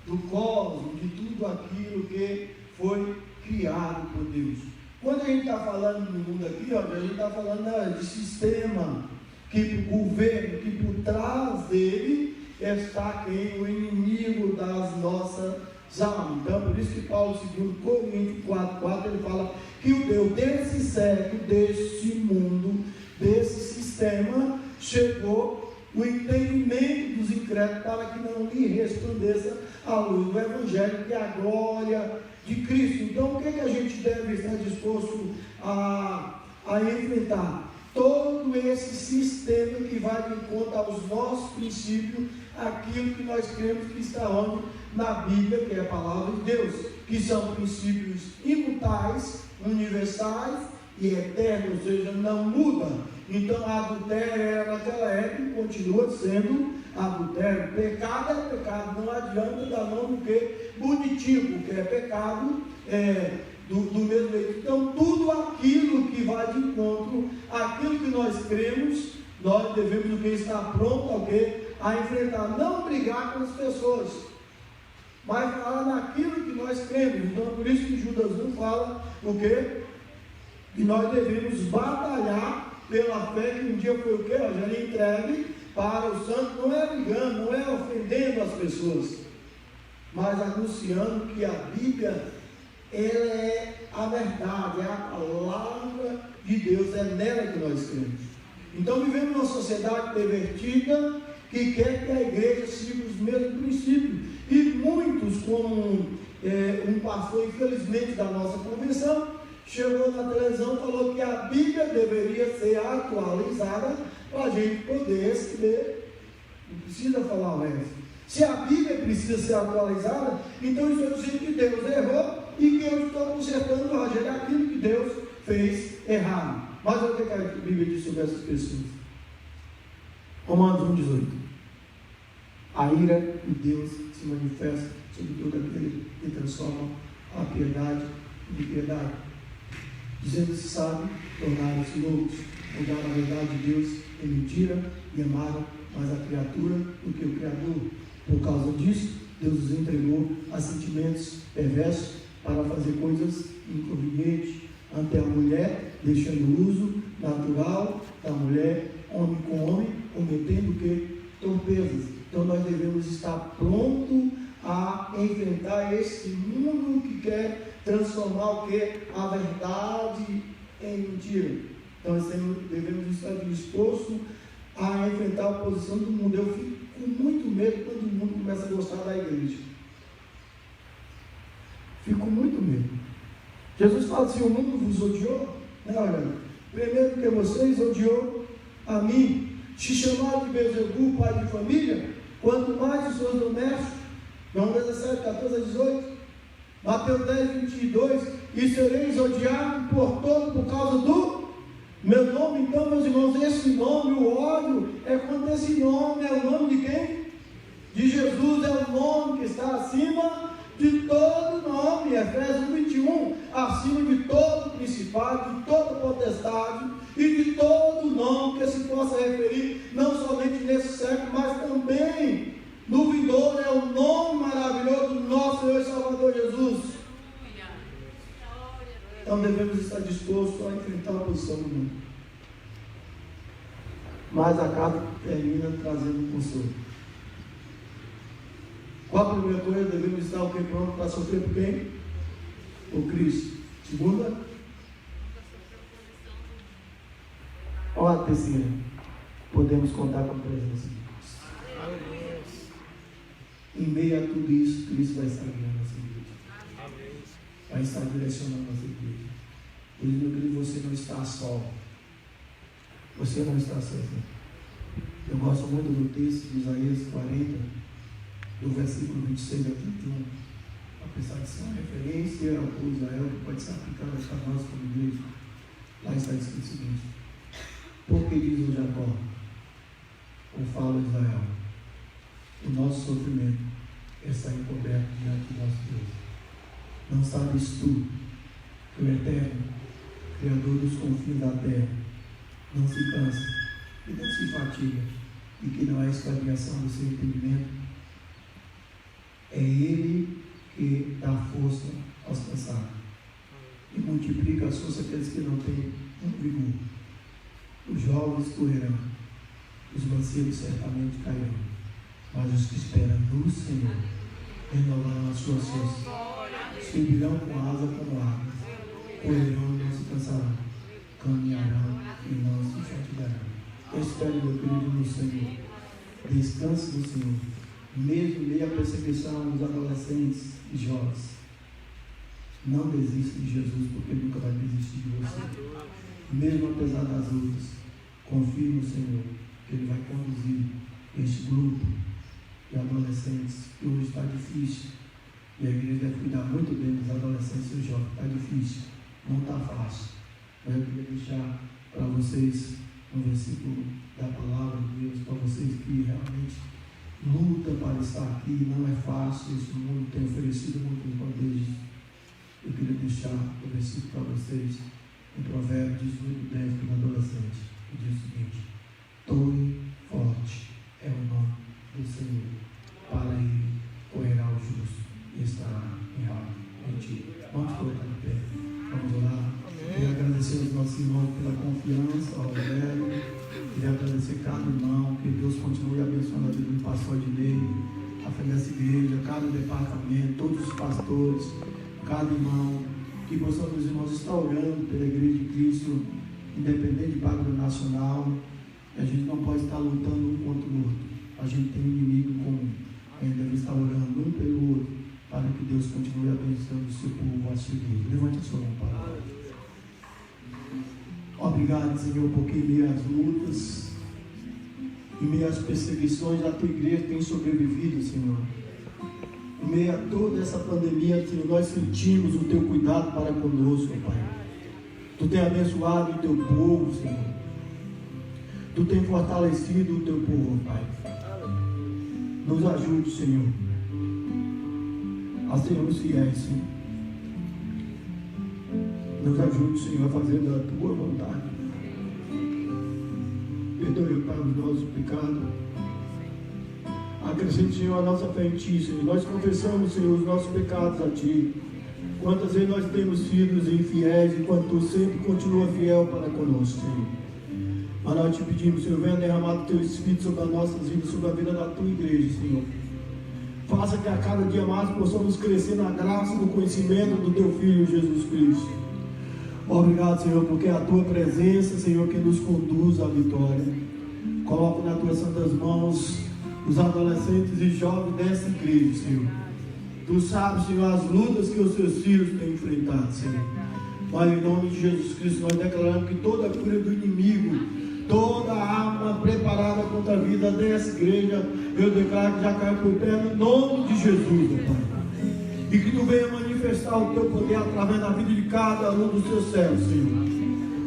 Do cosmos, de tudo aquilo que foi criado por Deus. Quando a gente está falando do mundo aqui, ó, a gente está falando de sistema, que o governo, que por trás dele está quem? O inimigo das nossas almas. Então, por isso que Paulo, segundo Coríntios 4,4, ele fala que o Deus desse século, deste mundo, desse sistema, chegou o entendimento dos incrédulos para que não lhe resplandeça a luz do Evangelho, que é a glória de Cristo. Então, o que a gente deve estar disposto a enfrentar? Todo esse sistema que vai de encontro aos nossos princípios, aquilo que nós cremos que está onde? Na Bíblia, que é a palavra de Deus, que são princípios imutáveis, universais e eternos, ou seja, não muda. Então, adultério era naquela época e continua sendo adultério. Pecado é pecado, não adianta dar nome do que bonitinho, porque é pecado do mesmo jeito. Então, tudo aquilo que vai de encontro, aquilo que nós cremos, nós devemos o que estar pronto a enfrentar, não brigar com as pessoas, mas falar naquilo que nós cremos. Então, por isso que Judas 1 fala o quê? Que nós devemos batalhar pela fé que um dia foi o quê? Já entregue para o santo, não é brigando, não é ofendendo as pessoas, mas anunciando que a Bíblia, ela é a verdade, é a palavra de Deus, é nela que nós cremos. Então vivemos numa sociedade pervertida que quer que a igreja siga os mesmos princípios, e muitos, como um pastor, infelizmente, da nossa convenção, chegou na televisão e falou que a Bíblia deveria ser atualizada para a gente poder escrever. Não precisa falar o resto. Se a Bíblia precisa ser atualizada, então isso é dizer que Deus errou e que eu estou consertando, Rogério, aquilo que Deus fez errado. Mas o que a Bíblia diz sobre essas pessoas? Romanos 1,18. A ira de Deus se manifesta sobre todo aquele que transforma a piedade de piedade. Dizendo-se sábio, tornaram-se loucos, mudaram a verdade de Deus em mentira e amaram mais a criatura do que o Criador. Por causa disso, Deus os entregou a sentimentos perversos para fazer coisas inconvenientes ante a mulher, deixando o uso natural da mulher, homem com homem, cometendo o que? Torpezas. Então nós devemos estar prontos a enfrentar esse mundo que quer transformar o que? A verdade em mentira. Então nós devemos estar dispostos a enfrentar a oposição do mundo. Eu fico com muito medo quando o mundo começa a gostar da igreja. Fico com muito medo. Jesus fala assim: o mundo vos odiou, né? Olha, primeiro que vocês odiou a mim. Se chamaram de Beelzebul, pai de família, quanto mais os seus domésticos. João 17, 14 a 18. Mateus 10, 22. E sereis odiados por todos por causa do Meu nome, então, meus irmãos, esse nome, o ódio, é quando esse nome é o nome de quem? De Jesus, é o nome que está acima de todo nome. Efésios 21, acima de todo principado, de toda potestade e de todo nome que se possa referir, não somente nesse século, mas também no vindouro. É o nome maravilhoso do nosso Senhor e Salvador Jesus. Então devemos estar dispostos a enfrentar a oposição do mundo. Mas a carta termina trazendo consolo. Qual a primeira coisa? Devemos estar o que pronto para sofrer por quem? Por Cristo. Segunda? Olha a terceira. Podemos contar com a presença de Deus. Em meio a tudo isso, Cristo vai estar guiando a nossa igreja. Vai estar direcionando a nossa igreja. Por isso, meu querido, você não está só. Você não está sozinho. Eu gosto muito do texto de Isaías 40, do versículo 26 a 31. Apesar de ser uma referência ao povo de Israel, que pode ser aplicada a nós como igreja. Lá está escrito o seguinte: porque diz o Jacó, ou fala Israel, o nosso sofrimento está encoberto diante do nosso Deus. Não sabes tu que o Eterno, Criador dos confins da terra, não se cansa e não se fatiga, e que não há escravização do seu entendimento? É Ele que dá força aos cansados e multiplica as forças àqueles que não têm um vigor. Os jovens correrão, os mancebos certamente cairão, mas os que esperam no Senhor renovarão as suas forças, subirão com asa como águias, correrão e não se cansarão, caminharão e não se fatigarão. Espere, meu querido, no Senhor. Descanse no Senhor. Mesmo em meio à perseguição dos adolescentes e jovens, não desista de Jesus, porque Ele nunca vai desistir de você. Mesmo apesar das lutas, confie no Senhor, que Ele vai conduzir este grupo de adolescentes, que hoje está difícil, e a igreja deve cuidar muito bem dos adolescentes e jovens. Está difícil, não está fácil. Mas eu queria deixar para vocês um versículo da palavra de Deus, para vocês que realmente lutam para estar aqui. Não é fácil, esse mundo tem oferecido muitos bandejos. Eu queria deixar o versículo para vocês em Provérbios 18, 10, para o adolescente, que diz o seguinte: torre forte é o nome do Senhor, para ele correrá o justo e estará em ti. Vamos colocar de pé, vamos orar. Queria agradecer aos nossos irmãos pela confiança, ao Roberto. Queria agradecer cada irmão, que Deus continue abençoando a vida do pastor Adnei, a fé dessa igreja, cada departamento, todos os pastores, cada irmão, que possamos, os irmãos, estar orando pela igreja de Cristo, independente de padrão nacional. A gente não pode estar lutando um contra o outro. A gente tem um inimigo comum. A gente deve estar orando um pelo outro, para que Deus continue abençoando o seu povo, a sua igreja. Levante a sua mão para lá. Obrigado, Senhor, porque em meio às lutas, em meio às perseguições, a tua igreja tem sobrevivido, Senhor. Em meio a toda essa pandemia, Senhor, nós sentimos o teu cuidado para conosco, Pai. Tu tem abençoado o teu povo, Senhor. Tu tem fortalecido o teu povo, Pai. Nos ajude, Senhor, a sermos fiéis, Senhor. Nos ajude, Senhor, a fazer da tua vontade. Perdoe, Pai, os nossos pecados. Acrescente, Senhor, a nossa fé em Ti, Senhor. Nós confessamos, Senhor, os nossos pecados a Ti. Quantas vezes nós temos sido infiéis, enquanto Tu sempre continua fiel para conosco, Senhor. Mas nós te pedimos, Senhor, venha derramar o Teu Espírito sobre as nossas vidas, sobre a vida da Tua igreja, Senhor. Faça que a cada dia mais possamos crescer na graça e no conhecimento do Teu Filho, Jesus Cristo. Obrigado, Senhor, porque é a Tua presença, Senhor, que nos conduz à vitória. Coloco nas Tuas santas mãos os adolescentes e jovens dessa igreja, Senhor. Tu sabes, Senhor, as lutas que os Seus filhos têm enfrentado, Senhor. Mas em nome de Jesus Cristo, nós declaramos que toda a cura do inimigo, toda a arma preparada contra a vida dessa igreja, eu declaro que já caiu por terra no nome de Jesus, meu Pai. E que Tu venha manifestar o Teu poder através da vida de cada um dos Teus servos, Senhor.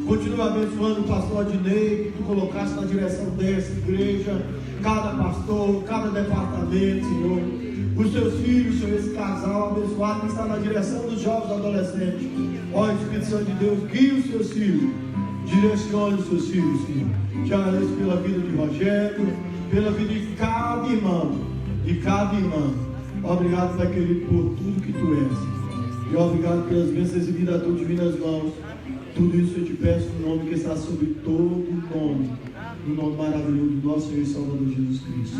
Continua abençoando o pastor Adnei, que tu colocaste na direção dessa igreja, cada pastor, cada departamento, Senhor. Os seus filhos, Senhor, esse casal abençoado que está na direção dos jovens adolescentes. Ó Espírito Santo de Deus, guia os seus filhos, direcione os seus filhos, Senhor. Te agradeço pela vida de Rogério, pela vida de cada irmão, Obrigado, Pai querido, por tudo que tu és. E obrigado pelas bênçãos recebidas a tuas divinas mãos. Tudo isso eu te peço no nome que está sobre todo o nome, no nome maravilhoso do nosso Senhor e Salvador Jesus Cristo.